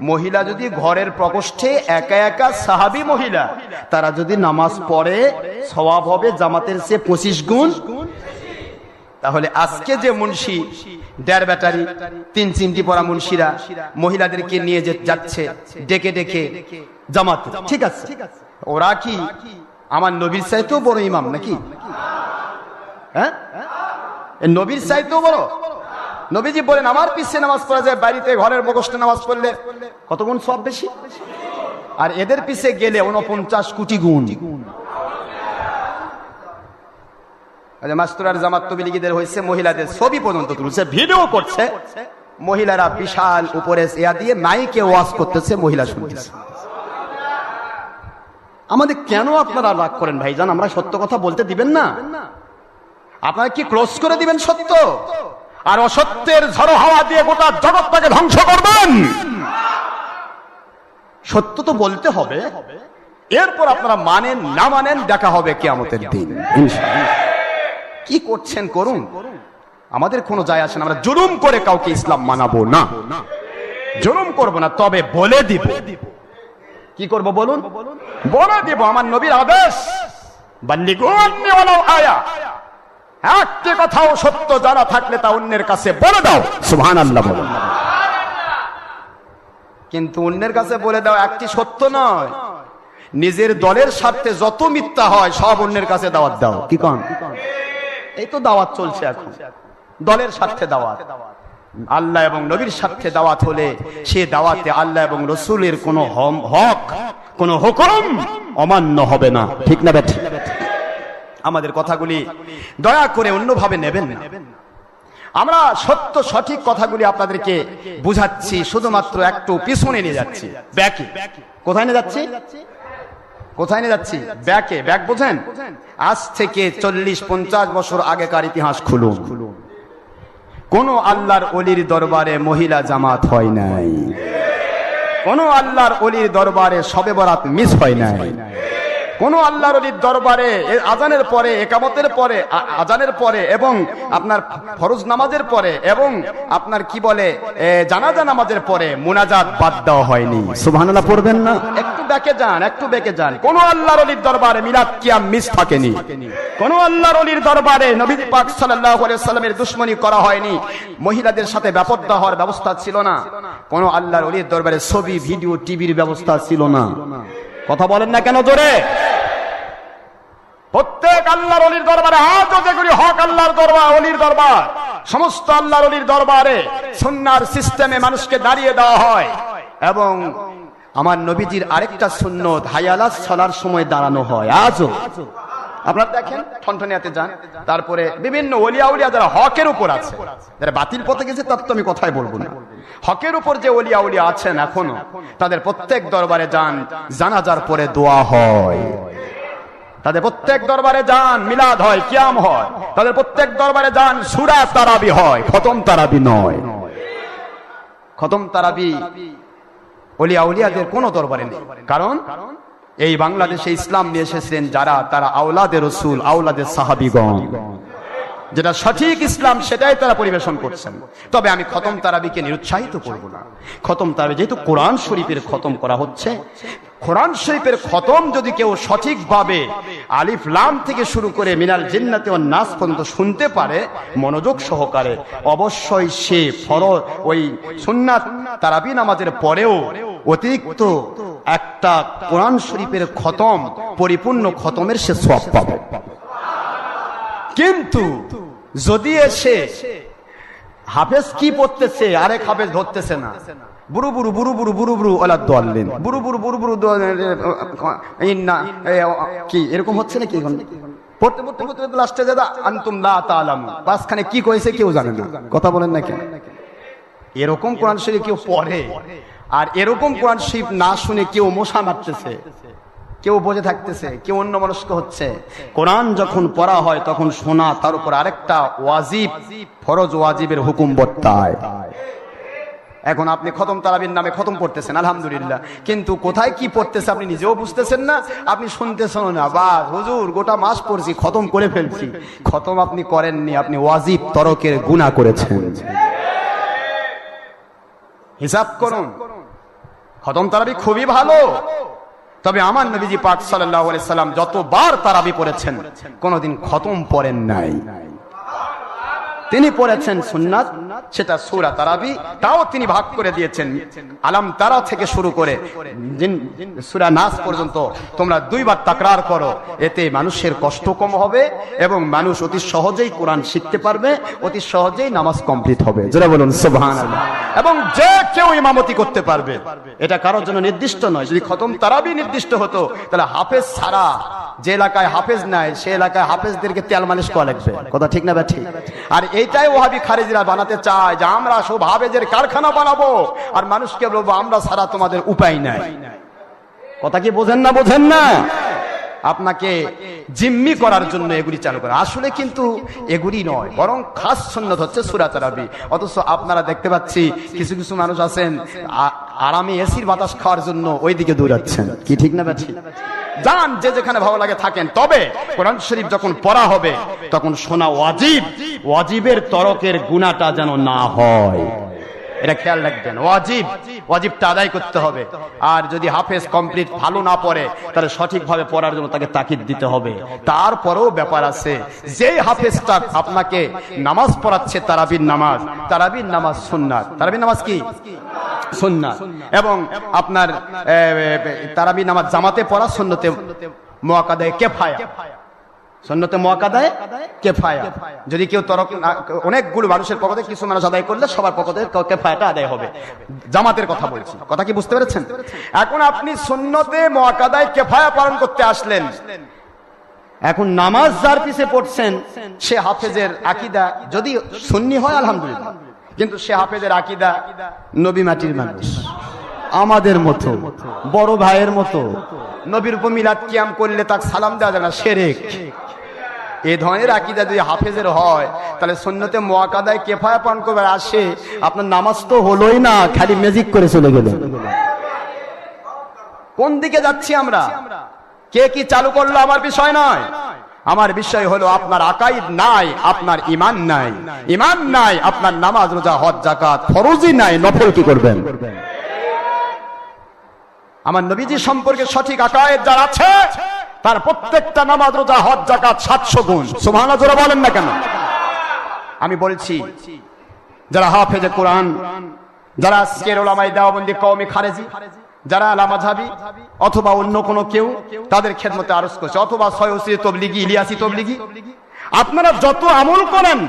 মহিলা যদি ঘরের প্রকোষ্ঠে একা একা সাহাবী মহিলা তারা যদি নামাজ পড়ে, সওয়াব হবে জামাতের চেয়ে 25 গুণ। তাহলে আজকে যে মুন্সি দেড় ব্যাটারি তিন চিমটি পরা মুন্সিরা মহিলাদেরকে নিয়ে যাচ্ছে ডেকে ডেকে জামাত, ঠিক আছে, ওরা কি আমার নবীর চাইতেও বড় ইমাম নাকি? হ্যাঁ, নবীর চাইতেও বড়? নবীজি বলেন আমার পিছে নামাজ পড়া যায়, বাড়িতে ঘরের প্রকোষ্ঠে নামাজ পড়লে কত গুণ সওয়াব বেশি। আর এদের পিছে গেলে 49 কোটি গুণ। মাস্তুরার জামাত তবলিগীদের হয়েছে, মহিলাদের ছবি পর্যন্ত তুলছে, ভিডিও করছে, মহিলারা বিশাল উপরে ইয়া দিয়ে মাইকে ওয়াজ করতেছে, মহিলা শুনতেছে। আমাদের কেন আপনারা রাগ করেন ভাইজান? আমরা সত্য কথা বলতে দিবেন না? আপনারা কি ক্লোজ করে দিবেন সত্য? আর অসত্যের ঝড়ো হাওয়া দিয়ে গোটা জগৎটাকে ধ্বংস করবেন? সত্য তো বলতে হবে, এরপর আপনারা মানেন না মানেন দেখা হবে কিয়ামতের দিন ইনশাআল্লাহ। কি করছেন করুন, আমাদের কোনো যায় আসে না। আমরা জুলুম করে কাউকে ইসলাম মানাবো না, জুলুম করব না, তবে বলে দিব। কি করব বলুন? বলে দিব আমার নবীর আদেশ, বাল্লিগু আন্নী ওয়ালাউ আয়া। একটি কথাও সত্য জানা থাকলে তা অন্যের কাছে বলে দাও, সুবহানাল্লাহ বলো। কিন্তু অন্যের কাছে বলে দাও একটি সত্য নয়, নিজের দলের স্বার্থে যত মিথ্যা হয় সব অন্যের কাছে দাওয়াত দাও। কি কোন? এই তো দাওয়াত চলছে এখন, দলের স্বার্থে দাওয়াত। আল্লাহ এবং নবীর স্বার্থে দাওয়াত হলে সে দাওয়াতে আল্লাহ এবং রসুলের কোনো হক, কোনো হুকুম অমান্য হবে না, ঠিক না বেঠিক? আমাদের কথাগুলি দয়া করে অন্যভাবে নেবেন না। আমরা সত্য সঠিক কথাগুলি আপনাদেরকে বুঝাচ্ছি, শুধুমাত্র একটু পিছনে নিয়ে যাচ্ছি, ব্যাকে। কোথায় নিয়ে যাচ্ছি? কোথায় নিয়ে যাচ্ছি? ব্যাকে। ব্যাক বোঝেন? আজ থেকে 40-50 বছর আগেকার ইতিহাস খুলুন। কোন আল্লাহর ওলির দরবারে মহিলা জামাত হয় নাই, কোন আল্লাহর ওলির দরবারে শবে বরাত মিস হয় নাই, কোন আল্লাহর ওলির দরবারে আজানের পরে, একামতের পরে, আজানের পরে এবং আপনার ফরজ নামাজের পরে এবং আপনার কি বলে জানাজা নামাজের পরে মুনাজাত বাদ দেওয়া হয়নি। সুবহানাল্লাহ পড়বেন না? একটু ব্যাকে যান, একটু ব্যাকে যান। কোন আল্লাহর ওলির দরবারে মিলাদ কিয়াম মিস থাকেনি, কোন আল্লাহর ওলির দরবারে নবী পাক সাল্লাল্লাহু আলাইহি ওয়াসাল্লামের দুশমনি করা হয়নি, মহিলাদের সাথে বেপরদা হওয়ার ব্যবস্থা ছিল না, কোন আল্লাহর ওলির দরবারে ছবি, ভিডিও, টিভির ব্যবস্থা ছিল না। কথা বলেন না কেন জোরে? প্রত্যেক আল্লাহর ওলির দরবারে আজও যেগুলি হক আল্লাহর দরবার, ওলির দরবার, সমস্ত আল্লাহর ওলির দরবারে সুন্নাহর সিস্টেমে মানুষকে দাঁড়িয়ে দেওয়া হয়। এবং আমার নবীজির আরেকটা সুন্নত হায়ালাত সালার সময় দাঁড়ানো হয় আজও। আপনারা দেখেন ঠনঠনিয়াতে যান, তারপরে বিভিন্ন ওলিয়া উলিয়া যারা হকের উপর আছে, যারা বাতিল পথে গেছে তার তো আমি কথাই বলবো না, হকের উপর যে ওলিয়া উলিয়া আছেন এখনো, তাদের প্রত্যেক দরবারে যান, জানাজার পরে দোয়া হয়, তাদের প্রত্যেক দরবারে যান, মিলাদ হয়, কিয়াম হয়, তাদের প্রত্যেক দরবারে যান, সূরা তারাবি হয়, খতম তারাবি নয়। খতম তারাবি ওলিয়া উলিয়াদের কোন দরবারে নেই। কারণ এই বাংলাদেশে ইসলাম নিয়ে এসেছিলেন যারা, তারা আওলাদে রসুল, আওলাদে সাহাবীগণ, যেটা সঠিক ইসলাম সেটাই তারা পরিবেশন করছেন। তবে আমি খতম তারাবিকে নিরুৎসাহিত করব না। খতম তারাবি যেহেতু কোরআন শরীফের খতম করা হচ্ছে, কোরআন শরীফের খতম যদি কেউ সঠিকভাবে আলিফ লাম থেকে শুরু করে মিনাল জিন্নাতি ওয়ান নাস পর্যন্ত শুনতে পারে মনোযোগ সহকারে, অবশ্যই সে ফরজ ওই সুন্নাত তারাবি নামাজের পরেও অতিরিক্ত একটা কোরআন শরীফের খতম, পরিপূর্ণ খতমের সে সওয়াব পাবে। কিন্তু যদি এসে হাফেজ কি পড়তেছে আরেক হাফেজ ধরতেছে না, বুরু বুরু বুরু বুরু বুরু বুরু ওলা দোয়াল্লেন, বুরু বুরু বুরু বুরু ইন্না কি এরকম হচ্ছে নাকি? এখন পড়তে পড়তে পড়তে লাস্টে দাদা আনতুম লা তাআলামু, পাঁচখানে কি কইছে কেউ জানে না। কথা বলেন না কেন? এরকম কোরআন শরীফ কেউ পড়ে, আর এরকম কোরআন শরীফ না শুনে কেউ মশা মারতেছে, কেউ বসে থাকতেছে, কেউ অন্যমনস্ক হচ্ছে। কোরআন যখন পড়া হয় তখন শোনা, তার উপর আরেকটা ওয়াজিব, ফরজ ওয়াজিবের হুকুম বর্তায়। এখন আপনি খতম তারাবির নামে খতম পড়তেছেন আলহামদুলিল্লাহ, কিন্তু কোথায় কি পড়তেছে আপনি নিজেও বুঝতেছেন না, আপনি শুনতেছেন না। বা হুজুর গোটা মাস পড়ছি, খতম করে ফেলছি। খতম আপনি করেননি, আপনি ওয়াজিব তরকের গুনাহ করেছেন। হিসাব করুন। খতম তারাবি খুবই ভালো, তবে আমার নবীজি পাক সাল্লাল্লাহু আলাইহি সাল্লাম যতবার তারাবি পড়েছেন কোনদিন খতম পড়েন নাই। তিনি পড়েছেন সুন্নাত, সেটা সূরা তারাবি, তাও তিনি ভাগ করে দিয়েছেন আলাম তারা থেকে শুরু করে সূরা নাস পর্যন্ত তোমরা দুইবার তাকরার করো, এতে মানুষের কষ্ট কম হবে এবং মানুষ অতি সহজেই কোরআন শিখতে পারবে, অতি সহজেই নামাজ কমপ্লিট হবে। যারা বলুন সুবহানাল্লাহ। এবং যে কেউ ইমামতি করতে পারবে, এটা কারোর জন্য নির্দিষ্ট নয়। যদি খতম তারাবি নির্দিষ্ট হতো তাহলে হাফেজ ছাড়া যে এলাকায় হাফেজ নাই সে এলাকায় হাফেজদেরকে তেল মালিশ করা লাগবে। কথা ঠিক না ঠিক? আর এইটাই ওহাবি খারিজিরা বানাতে চায় যে আমরা সব হাফেজের কারখানা বানাবো আর মানুষকে বলবো আমরা ছাড়া তোমাদের উপায় নাই। কথা কি বোঝেন না? বোঝেন না? আপনাকে জিম্মি করার জন্য এগুলি চালু করে, আসলে কিন্তু এগুলি নয়, বরং খাস সুন্নাত হচ্ছে সূরা তারাবি। অথচ আপনারা দেখতে পাচ্ছি কিছু কিছু মানুষ আছেন আরামে এসির বাতাস খাওয়ার জন্য ওইদিকে দৌড়াচ্ছেন। কি ঠিক না ঠিক? যান, যে যেখানে ভালো লাগে থাকেন, তবে কোরআন শরীফ যখন পড়া হবে তখন শোনা ওয়াজিব, ওয়াজিবের তরকের গুনাহটা যেন না হয়, এটা খেয়াল রাখবেন। ওয়াজিব, ওয়াজিবটা আদায় করতে হবে। আর যদি হাফেজ কমপ্লিট ভালো না পড়ে তাহলে সঠিকভাবে পড়ার জন্য তাকে তাকিদ দিতে হবে। তারপরেও ব্যাপার আছে, যেই হাফেজটা আপনাকে নামাজ পড়াচ্ছে তারাবির নামাজ, তারাবির নামাজ সুন্নাত, তারাবির নামাজ কি সুন্নাত, এবং আপনার তারাবির নামাজ জামাতে পড়া সুন্নতে মুআক্কাদায়ে কিফায়া, সুন্নতে মুআক্কাদায়ে কিফায়া। যদি কেউ তরক, অনেকগুলো মানুষের পক্ষে কিছু মানুষ আদায় করলে সবার পক্ষে কিফায়াটা আদায় হবে। জামাতের কথা বলছি, কথা কি বুঝতে পেরেছেন? এখন আপনি সুন্নতে মুআক্কাদায়ে কিফায়া পালন করতে আসলেন, এখন নামাজ যার পিছে পড়ছেন সে হাফেজের আকীদা যদি সুন্নি হয় আলহামদুলিল্লাহ, কিন্তু সে হাফেজের আকীদা নবী মাটির মানুষ, আমাদের মতো বড় ভাইয়ের মতো। নবীর উপর মিলাদ কিয়াম করলে তাকে সালাম দেওয়া যাবে না, শিরক। এই ধরনের আকীদা যদি হাফেজের হয় তাহলে সুন্নতে মুআক্কাদায়ে কিফায়া পালন করবে আসে, আপনার নামাজ তো হলোই না, খালি ম্যাজিক করে চলে গেল। কোন দিকে যাচ্ছি আমরা? কে কি চালু করলো আমার বিষয় নয়, আমার বিষয় হলো আপনার আকাইদ নাই, আপনার ঈমান নাই, ঈমান নাই, আপনার নামাজ রোজা হজ যাকাত ফরজই নাই, নফল কি করবেন? আমার নবীজি সম্পর্কে সঠিক আকায়েদ যার আছে তার প্রত্যেকটা নামাজ রোজা হজ যাকাত 700 গুণ। সুবহানাল্লাহ জোরে বলেন না কেন? আমি বলছি যারা হাফেজে কোরআন, যারা আজকের উলামায়ে দেওবন্দি কওমি খারেজি, যারা আলা মাযহাবী অথবা অন্য কোনো কেউ তাদের খেদমতে আরজ করছে, অথবা সয়সি তবলিগি, ইলিয়াসি তবলিগি, আপনারা যত আমল করেন,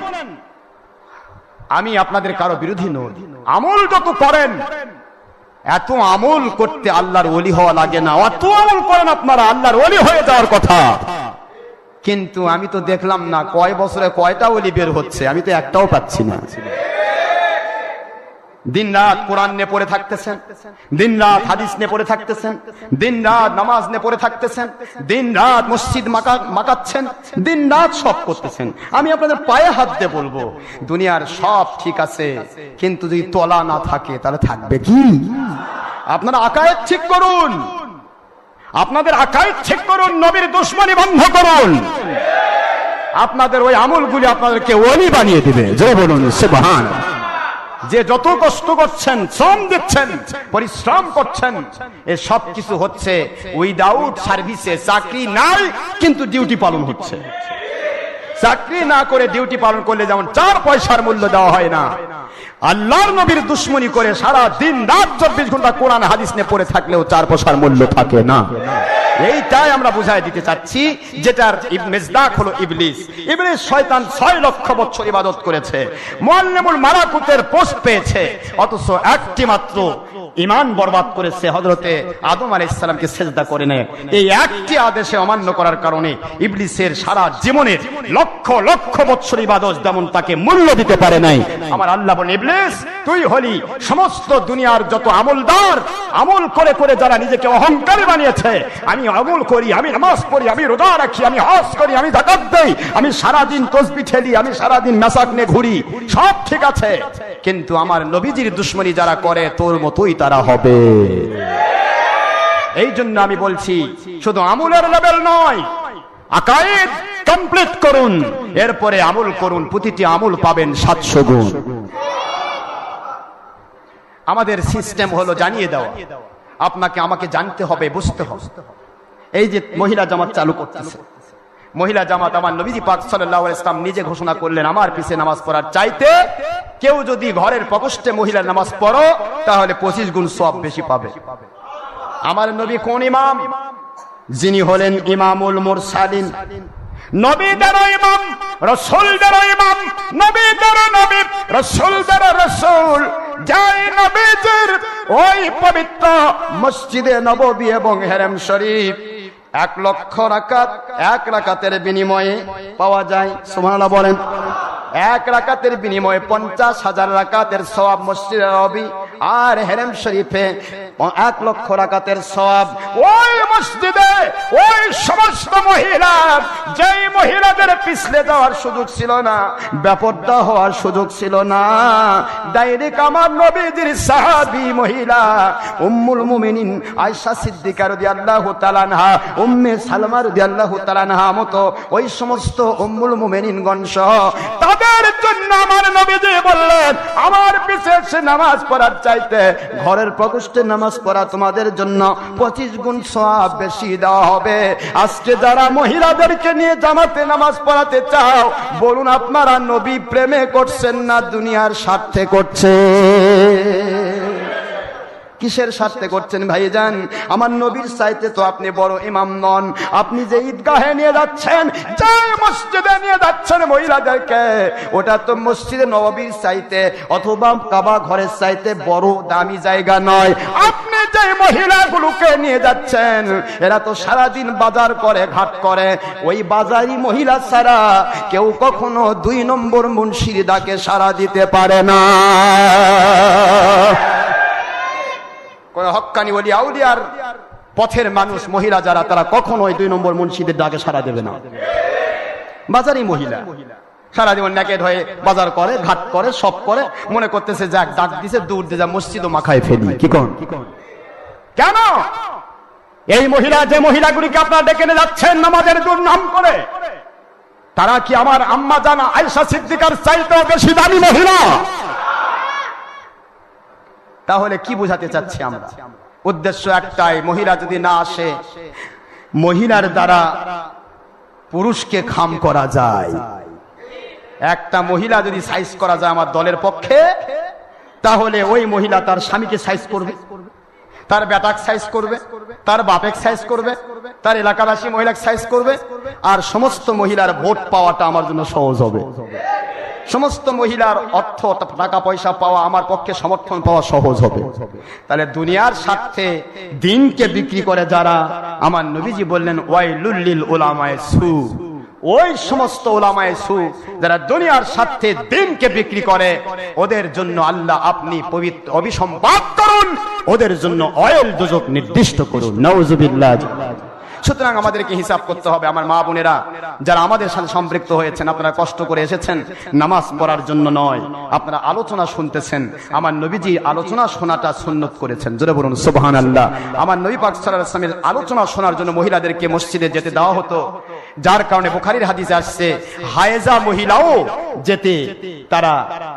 আমি আপনাদের কারো বিরোধী নই, আমল যত করেন, এত আমল করতে আল্লাহর ওলি হওয়া লাগে না, অত আমল করেন আপনারা, আল্লাহর ওলি হয়ে যাওয়ার কথা। কিন্তু আমি তো দেখলাম না কয় বছরে কয়টা ওলি বের হচ্ছে, আমি তো একটাও পাচ্ছি না। দিন রাত কোরআন নিয়ে পড়ে থাকতেছেন, দিন রাত হাদিস নিয়ে পড়ে থাকতেছেন, দিন রাত নামাজ নিয়ে পড়ে থাকতেছেন, দিন রাত মসজিদ মাকাচ্ছেন, দিন রাত সব করতেছেন। আমি আপনাদের পায়ে হাত দিয়ে বলবো, দুনিয়ার সব ঠিক আছে, কিন্তু যদি তলা না থাকে তাহলে থাকবে কি? আপনারা আকায়েদ ঠিক করুন, আপনাদের আকায়েদ ঠিক করুন, নবীর দুশমনী বন্ধ করুন, আপনাদের ওই আমলগুলি আপনাদেরকে ওলি বানিয়ে দিবে। জয় বলুন সুবহানাল্লাহ। যে যত কষ্ট করছেন, শ্রম দিচ্ছেন, পরিশ্রম করছেন, এ সব কিছু হচ্ছে উইদাউট সার্ভিসে। চাকরি নাই কিন্তু ডিউটি পালন হচ্ছে। চাকরি না করে ডিউটি পালন করলে যেমন 4 পয়সার মূল্য দেওয়া হয় না, আল্লাহর নবীর দুশমনী করে সারা দিন রাত 24 ঘন্টা কোরআন হাদিস নিয়ে পড়ে থাকলেও 4 পয়সার মূল্য থাকে না। এইটাই আমরা বুঝাই দিতে চাচ্ছি, যেটার মেজদাক হলো ইবলিস। ইবলিস শয়তান 6 লক্ষ বছর ইবাদত করেছে, মুআল্লিমুল মালাকুতের পোস্ট পেয়েছে, অথচ একটি মাত্র ঈমান বরবাদ করেছে, হযরতে আদম আলাইহিস সালামকে সিজদা করে নেয়। এই একটি আদেশে অমান্য করার কারণে ইবলিসের সারা জীবনের লক্ষ লক্ষ বছর ইবাদত যেমন তাকে মূল্য দিতে পারে নাই। আমার আল্লাহ বলেন, ইবলিস তুই হলি সমস্ত দুনিয়ার যত আমলদার, আমল করে করে যারা নিজেকে অহংকারী বানিয়েছে, আমি আমল করি, আমি নামাজ পড়ি, আমি রোজা রাখি, আমি হজ করি, আমি যাকাত দেই, আমি সারা দিন তাসবিহ ঠেলি, আমি সারা দিন মেসাক নিয়ে ঘুরি, সব ঠিক আছে, কিন্তু আমার নবীজির দুশমনী যারা করে তোর মতোই তারা হবে। এই জন্য আমি বলছি, শুধু আমলের লেভেল নয়, আকায়েদ কমপ্লিট করুন, এরপরে আমল করুন, প্রতিটি আমল পাবেন 700 গুণ। আমাদের সিস্টেম হলো জানিয়ে দেওয়া, আপনাকে আমাকে জানতে হবে, বুঝতে হবে। এই যে মহিলা জামাত চালু করতেছে, মহিলা জামাত আমার নবীজি পাক সাল্লাল্লাহু আলাইহি ওয়াসাল্লাম নিজে ঘোষণা করলেন, আমার পিছে নামাজ পড়ার চাইতে কেউ যদি ঘরের প্রকোষ্ঠে মহিলার নামাজ পড়ো তাহলে 25 গুণ সওয়াব বেশি পাবে। আমার নবী কোন ইমাম? যিনি হলেন ইমামুল মুরসালিন, নবীদের ইমাম, রাসূলদের ইমাম, নবীদের নবী, রাসূলদের রাসূল। যাই নবীজির ওই পবিত্র মসজিদে নববী এবং হেরেম শরীফ 1 লক্ষ রাকাত, 1 রাকাতের বিনিময়ে পাওয়া যায়। সুবহানাল্লাহ বলেন। 1 রাকাতের বিনিময়ে 50,000 রাকাতের সওয়াব মসজিদে নববী আর হেরেম শরীফে 1 লক্ষ রাকাতের সওয়াব। ওই মসজিদে ওই সমস্ত মহিলা, যেই মহিলাদের পিছলে যাওয়ার সুযোগ ছিল না, বেপরদা হওয়ার সুযোগ ছিল না, ডাইরেক্ট আমার নবীজির সাহাবী মহিলা উম্মুল মুমিনিন আয়েশা সিদ্দিকা রাদিয়াল্লাহু তাআলা আনহা, উম্মে সালমা রাদিয়াল্লাহু তাআলা আনহা মতো ওই সমস্ত উম্মুল মুমিনিনগণ সহ তাদের জন্য আমার নবীজি বললেন, আমার পিছে এসে নামাজ পড়ার চাইতে ঘরের প্রকোষ্ঠে নামাজ পড়া তোমাদের জন্য 25 গুণ সওয়াব বেশি দেওয়া হবে। আজকে যারা মহিলাদেরকে নিয়ে জামাতে নামাজ পড়াতে চাও, বলুন আপনারা নবী প্রেমে করছেন না দুনিয়ার স্বার্থে করছে? কিসের স্বার্থে করছেন ভাইজান? আমার নবীর চাইতে তো আপনি বড় ইমাম নন। আপনি যে ঈদগাহে নিয়ে যাচ্ছেন, যে মসজিদে নিয়ে যাচ্ছেন মহিলাদেরকে, ওটা তো মসজিদে নববীর চাইতে অথবা কাবা ঘরের চাইতে বড় দামি জায়গা নয়। আপনি যে মহিলাগুলোকে নিয়ে যাচ্ছেন, এরা তো সারাদিন বাজার করে, ঘাট করে, ওই বাজারি মহিলা ছাড়া কেউ কখনো 2 নম্বর মুন্সির ডাকে সাড়া দিতে পারে না। কোন হক্কানি ওলি আউলিয়ার পথের মানুষ মহিলা যারা, তারা কখনোই 2 নম্বর মুন্সিদের ডাকে সাড়া দেবে না। বাজারি মহিলা সারা জীবন নেকেড হয়ে বাজার করে, ঘাট করে, সব করে, মনে করতেছে যাক ডাক দিছে দূর দিয়ে যা মসজিদ ও মাখায় ফেলি। কি কোন কেন? এই মহিলা, যে মহিলাগুলিকে আপনারা ডেকে নিয়ে যাচ্ছেন নামাজের দুর্নাম করে, তারা কি আমার আম্মা জানা আয়েশা সিদ্দিকার চাইতেও বেশি দামি মহিলা? তাহলে কি বোঝাতে চাচ্ছি আমরা? উদ্দেশ্য একটাই, মহিলা যদি না আসে, মহিলার দ্বারা পুরুষকে খাম করা যায়। একটা মহিলা যদি সাইজ করা যায় আমার দলের পক্ষে, তাহলে ওই মহিলা তার স্বামীকে সাইজ করবে। তার বেটা এক্সারসাইজ করবে, তার বাপ এক্সারসাইজ করবে, তার এলাকাবাসী মহিলা এক্সারসাইজ করবে, আর সমস্ত মহিলার ভোট পাওয়াটা আমার জন্য সহজ হবে। সমস্ত মহিলার অর্থ টাকা পয়সা পাওয়া আমার পক্ষে সমর্থন পাওয়া সহজ হবে। তাহলে দুনিয়ার স্বার্থে দিনকে বিক্রি করে যারা, আমার নবীজি বললেন ওয়াইলুল লিল উলামায়ে সু, ওই সমস্ত উলামায়ে সু যারা দুনিয়ার স্বার্থে দিনকে বিক্রি করে, ওদের জন্য আল্লাহ আপনি পবিত্র অভিসম্পাদ করুন, ওদের জন্য অয়েল দোজখ নির্দিষ্ট করুন। নাউজুবিল্লাহ। সুতরাং আমাদেরকে হিসাব করতে হবে। আমার মা বোনেরা যারা আমাদের সাথে সম্পৃক্ত হয়েছেন, আপনারা কষ্ট করে এসেছেন নামাজ পড়ার জন্য নয়, আপনারা আলোচনা শুনতেছেন। আমার নবীজি আলোচনা শোনাটা সুন্নত করেছেন, জোরে বলুন সুবহানাল্লাহ। আমার নবী পাক সাল্লাল্লাহু আলাইহি ওয়াসাল্লামের আলোচনা শোনার জন্য মহিলাদেরকে মসজিদে যেতে দেওয়া হতো, যার কারণে বুখারীর হাদিসে আসছে হায়েজা মহিলাও যেতে তারা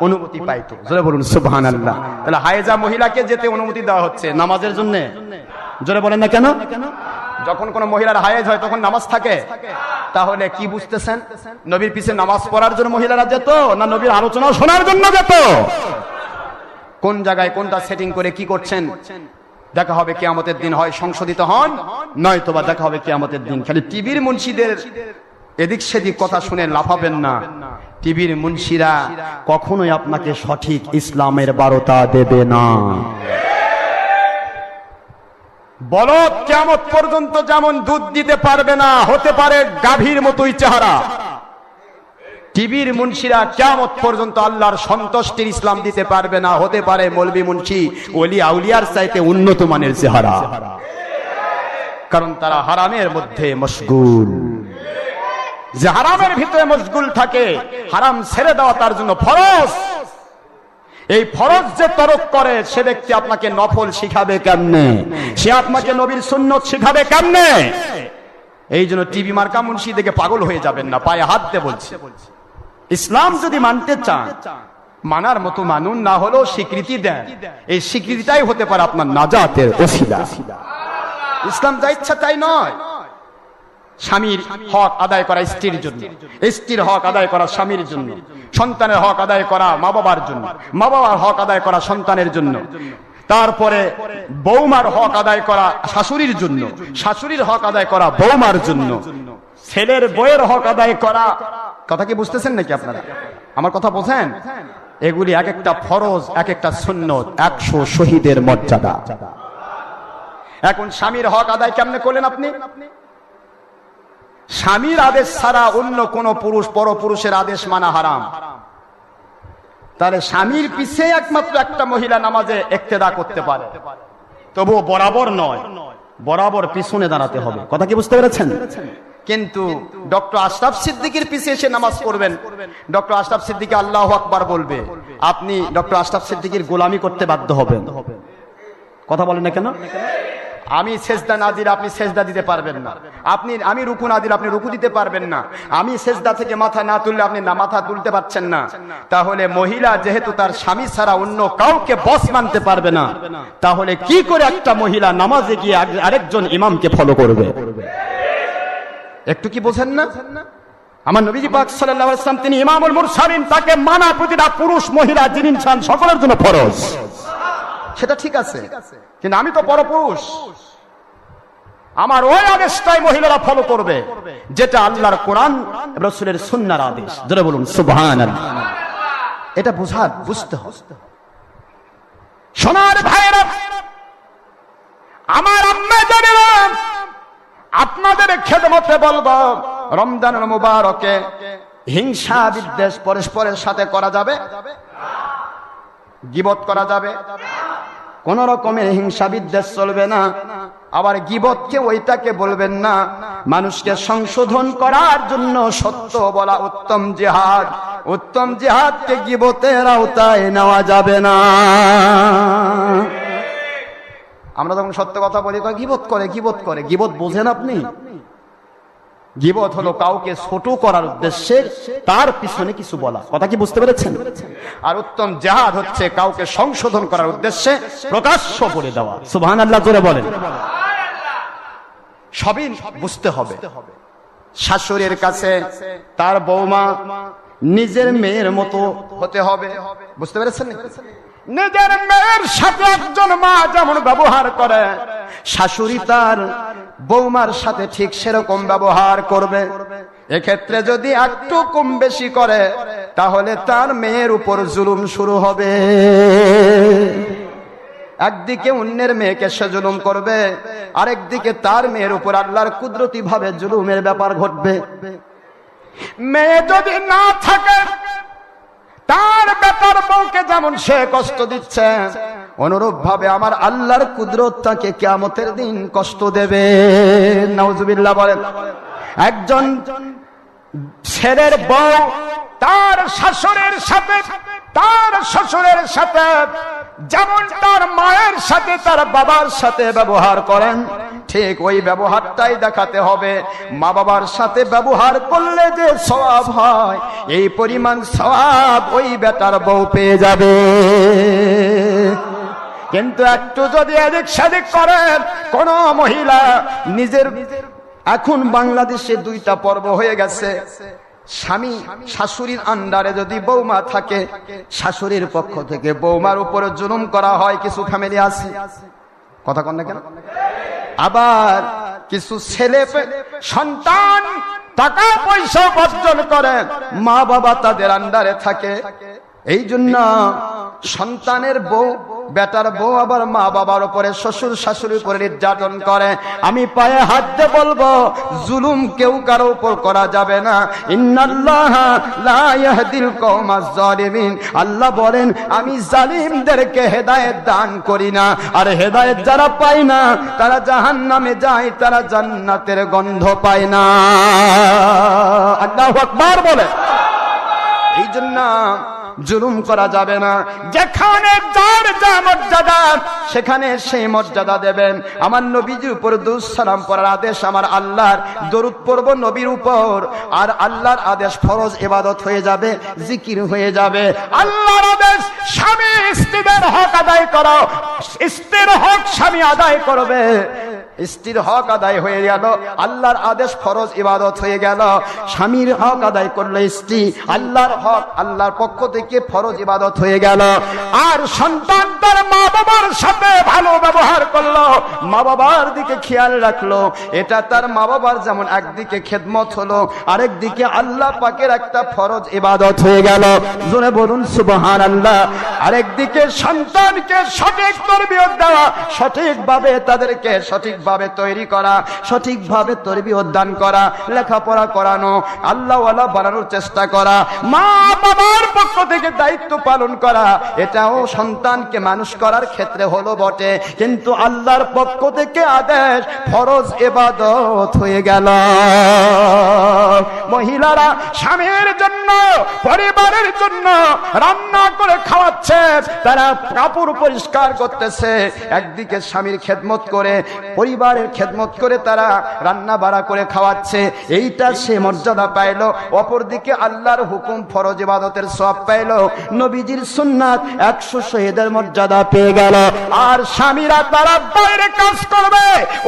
অনুমতি পাইতো, জোরে বলুন সুবহানাল্লাহ। তাহলে হায়েজা মহিলাকে যেতে অনুমতি দেওয়া হচ্ছে নামাজের জন্য, জোরে বলেন না কেন? যখন কোন মহিলার হায়েজ হয় তখন নামাজ থাকে। তাহলে কি বুঝতেছেন? নবীর পিছে নামাজ পড়ার জন্য মহিলারা যেত না নবীর আলোচনা শোনার জন্য যেত? কোন জায়গায় কোনটা সেটিং করে কি করছেন দেখা হবে কিয়ামতের দিন। হয় সংশোধিত হন, নয়তোবা দেখা হবে কিয়ামতের দিন। খালি টিভির মুন্সিদের এদিক সেদিক কথা শুনে লাফাবেন না। টিভির মুন্সিরা কখনোই আপনাকে সঠিক ইসলামের বার্তা দেবে না। বলদ কিয়ামত পর্যন্ত যেমন দুধ দিতে পারবে না, হতে পারে গাভীর মতোই চেহারা। টিভির মুন্সিরা কিয়ামত পর্যন্ত আল্লাহর সন্তুষ্টির ইসলাম দিতে পারবে না, হতে পারে মৌলবী মুন্সি ওলি আউলিয়ার চাইতে উন্নত মানের চেহারা। কারণ তারা হারামের মধ্যে মশগুল। যে হারামের ভিতরে মশগুল থাকে, হারাম ছেড়ে দেওয়া তার জন্য ফরজ। এই ফরজ যে তরক করে সে ব্যক্তি আপনাকে নফল শিখাবে কেমনে? সে আপনাকে নবীর সুন্নত শিখাবে কেমনে? এই জন্য টিভি মার্কা মুন্সি দেখে পাগল হয়ে যাবেন না, পায়ে হাত দিয়ে বলছি। ইসলাম যদি মানতে চান, মানার মতো মানুন, না হলেও স্বীকৃতি দেন। এই স্বীকৃতিটাই হতে পারে আপনার নাজাতের ওসিলা। ইসলাম যা ইচ্ছা তাই নয়। স্বামীর হক আদায় করা স্ত্রীর জন্য, স্ত্রীর হক আদায় করা স্বামীর জন্য, সন্তানের হক আদায় করা মা বাবার জন্য, মা বাবার হক আদায় করা সন্তানের জন্য, তারপরে বৌমার হক আদায় করা শাশুড়ির জন্য, শাশুড়ির হক আদায় করা বৌমার জন্য, ছেলের বউয়ের হক আদায় করা। কথা কি বুঝতেছেন নাকি আপনারা? আমার কথা বোঝেন? এগুলি এক একটা ফরজ, এক একটা সুন্নত, 100 শহীদের মর্যাদা। এখন স্বামীর হক আদায় কেমনে করলেন আপনি? স্বামীর আদেশ ছাড়া অন্য কোন পুরুষ পরপুরুষের আদেশ মানা হারাম। তাহলে স্বামীর পিছে একমাত্র একটা মহিলা নামাজে ইক্তেদা করতে পারে, তবুও বরাবর নয়, বরাবর পিছনে দাঁড়াতে হবে। কথা কি বুঝতে পেরেছেন? কিন্তু ডক্টর আশরাফ সিদ্দিকীর পিছে এসে নামাজ পড়বেন, ডক্টর আশরাফ সিদ্দিকী আল্লাহু আকবার বলবে, আপনি ডক্টর আশরাফ সিদ্দিকীর গোলামি করতে বাধ্য হবেন। কথা বলেন না কেন? আমি সেজদা না দিলে আপনি সেজদা দিতে পারবেন না, আমি রুকু না দিলে আপনি রুকু দিতে পারবেন না, আমি সেজদা থেকে মাথা না তুললে আপনি না মাথা তুলতে পারছেন না। তাহলে মহিলা যেহেতু তার স্বামী ছাড়া অন্য কাউকে বস মানতে পারবে না, তাহলে কি করে একটা মহিলা নামাজে গিয়ে আরেকজন ইমামকে ফলো করবে? একটু কি বোঝেন না? আমার নবীজি পাক সাল্লাল্লাহু আলাইহি ওয়াসাল্লাম তিনি ইমামুল মুরসালিন, তাকে মানা প্রতিটা পুরুষ মহিলা জিন ইনসান সকলের জন্য ফরজ। সেটা ঠিক আছে, কিন্তু আমি তো পরপুরুষ, আমার ওই আদেশটাই মহিলারা ফলো করবে যেটা আল্লাহর কোরআন রাসূলের সুন্নাহর আদেশ। জোরে বলুন সুবহানাল্লাহ। এটা বুঝতে হবে। সোনার ভাইরা, আমার আম্মা জানেরা, আপনাদের খেদমতে বলবো, রমজানের মুবারকে হিংসা বিদ্বেষ পরস্পরের সাথে করা যাবে? গীবত করা যাবে? কোন রকমের হিংসা বিদ্বেষ চলবে না। আবার গীবতকে ওইটাকে বলবেন না। মানুষকে সংশোধন করার জন্য সত্য বলা উত্তম জিহাদ, উত্তম জিহাদকে গীবতের আওতায় নেওয়া যাবে না। আমরা যখন সত্য কথা বলি গীবত করে, গীবত করে, গীবত বোঝেন আপনি? গীবত হলো কাউকে ছোট করার উদ্দেশ্যে তার পিছনে কিছু বলা। কথা কি বুঝতে পেরেছেন? আর উত্তম জিহাদ হচ্ছে কাউকে সংশোধন করার উদ্দেশ্যে প্রকাশ্য করে দেওয়া। সুবহানাল্লাহ জোরে বলেন। সবই বুঝতে হবে। শাশুড়ির কাছে তার বৌমা নিজের মেয়ের মতো হতে হবে। বুঝতে পেরেছেন? নিজের মেয়ের সাথে একজন মা যেমন ব্যবহার করে, শাশুড়ি তার বৌমার সাথে ঠিক সেরকম ব্যবহার করবে। এক্ষেত্রে যদি একটু কম বেশি করে তাহলে তার মেয়ের উপর জুলুম শুরু হবে। একদিকে অন্যের মেয়েকে সে জুলুম করবে, আরেকদিকে তার মেয়ের উপর আল্লাহর কুদরতি ভাবে জুলুমের ব্যাপার ঘটবে। মেয়ে যদি না থাকে, তার বেটার বউকে যেমন সে কষ্ট দিচ্ছে, অনুরূপ ভাবে আমার আল্লাহর কুদরত তাকে কিয়ামতের দিন কষ্ট দেবে। নাউজুবিল্লাহ বলেন। একজন ছেলের বউ তার শাশুড়ির সাথে, তার শ্বশুরের সাথে যেমন তার মায়ের সাথে তার বাবার সাথে ব্যবহার করেন, ঠিক ওই ব্যবহারটাই দেখাতে হবে। মা বাবার সাথে ব্যবহার করলে যে সওয়াব হয়, এই পরিমাণ সওয়াব ওই বেটার বউ পেয়ে যাবে। কিন্তু একটু যদি এদিক সেদিক করেন, কোন মহিলা নিজের, এখন বাংলাদেশে দুইটা পর্ব হয়ে গেছে। স্বামী শাশুড়ির আন্ডারে যদি বৌমা থাকে, শাশুড়ির পক্ষ থেকে বৌমার উপরে জুলুম করা হয়। কিছু ফ্যামিলি আছে, কথা কন না কেন? আবার কিছু ছেলে সন্তান টাকা পয়সা উপার্জন করে, মা বাবা তাদের আন্ডারে থাকে। এই জন্য সন্তানের বউ, বেটার বউ আবার মা বাবার উপরে, শ্বশুর শাশুড়ির উপরে নির্যাতন করে। আমি পায়ে হাত দিয়ে বলবো, জুলুম কেউ কারো উপর করা যাবে না। ইন্নাল্লাহা লা ইয়াহদিল কওমাজ জালিমিন। আল্লাহ বলেন, আমি জালিমদেরকে হেদায়েত দান করি না। আর হেদায়েত যারা পায় না তারা জাহান্নামে যায়, তারা জান্নাতের গন্ধ পায় না। আল্লাহু আকবার বলে। এই জন্য জুলুম করা যাবে না। যেখানে যার যা মর্যাদা, সেখানে সেই মর্যাদা দেবেন। আমার নবীজির উপর দুরূদ সালাম পড়ার আদেশ আমার আল্লাহর, দরুদ পড়ব নবীর উপর, আর আল্লাহর আদেশ ফরজ ইবাদত হয়ে যাবে, জিকির হয়ে যাবে। আল্লাহর আদেশ স্বামী স্ত্রীর হক আদায় করো, স্ত্রীর হক স্বামী আদায় করবে। স্ত্রীর হক আদায় হয়ে গেল, আল্লাহর আদেশ ফরজ ইবাদত হয়ে গেল। স্বামীর হক আদায় করলো স্ত্রী, আল্লাহর হক, আল্লাহর পক্ষ থেকে ফরজ ইবাদত হয়ে গেল। আর সন্তান তার মা বাবার সাথে ভালো ব্যবহার করলো, মা বাবার দিকে খেয়াল রাখলো, এটা তার মা বাবার যেমন একদিকে খেদমত হলো, আরেক দিকে আল্লাহ পাকের একটা ফরজ ইবাদত হয়ে গেল। জোরে বলুন সুবহানাল্লাহ। আরেকদিকে সন্তানকে সঠিক তরবিয়ত দেওয়া, সঠিকভাবে তাদেরকে সঠিকভাবে তৈরি করা, সঠিকভাবে তরবিয়ত দান করা, লেখাপড়া করানো, আল্লাহওয়ালা বানানোর চেষ্টা করা, মা বাবার পক্ষ থেকে দায়িত্ব পালন করা, এটাও সন্তানকে মানুষ করার ক্ষেত্রে হলো বটে, কিন্তু আল্লাহর পক্ষ থেকে আদেশ ফরজ ইবাদত হয়ে গেল। মহিলারা স্বামীর জন্য, পরিবারের জন্য রান্না করে খাওয়াচ্ছে, তারা কাপড় পরিষ্কার করতেছে, একদিকে স্বামীর খেদমত করে, পরিবারের খেদমত করে তারা রান্না বাড়া করে খাওয়াচ্ছে, এইটা সে মর্যাদা পাইল। অপরদিকে আল্লাহর হুকুম ফরজ ইবাদতের সওয়াব পাইল, নবীজির সুন্নাত 100 শহীদের মর্যাদা পেয়ে গেল। আর স্বামীরা তারা বাইরে কাজ করবে,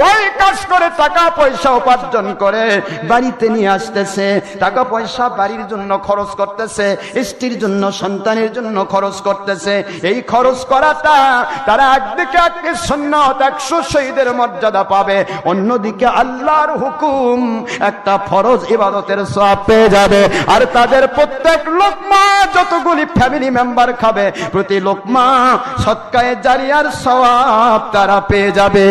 ওই কাজ করে টাকা পয়সা উপার্জন করে বাড়িতে নিয়ে আসতেছে, টাকা পয়সা বাড়ির জন্য খরচ করতেছে, স্ত্রীর জন্য, সন্তানের জন্য খরচ করতেছে। এই খরচ করাটা তারা একদিকে একটি সুন্নাত 100 শহীদের মর্যাদা পাবে, অন্যদিকে আল্লাহর হুকুম একটা ফরজ ইবাদতের সওয়াব পেয়ে যাবে। আর তাদের প্রত্যেক লোকমা, যতগুলি ফ্যামিলি মেম্বার খাবে, প্রতি লোকমা সদকায়ে জারিয়ার সওয়াব তারা পেয়ে যাবে।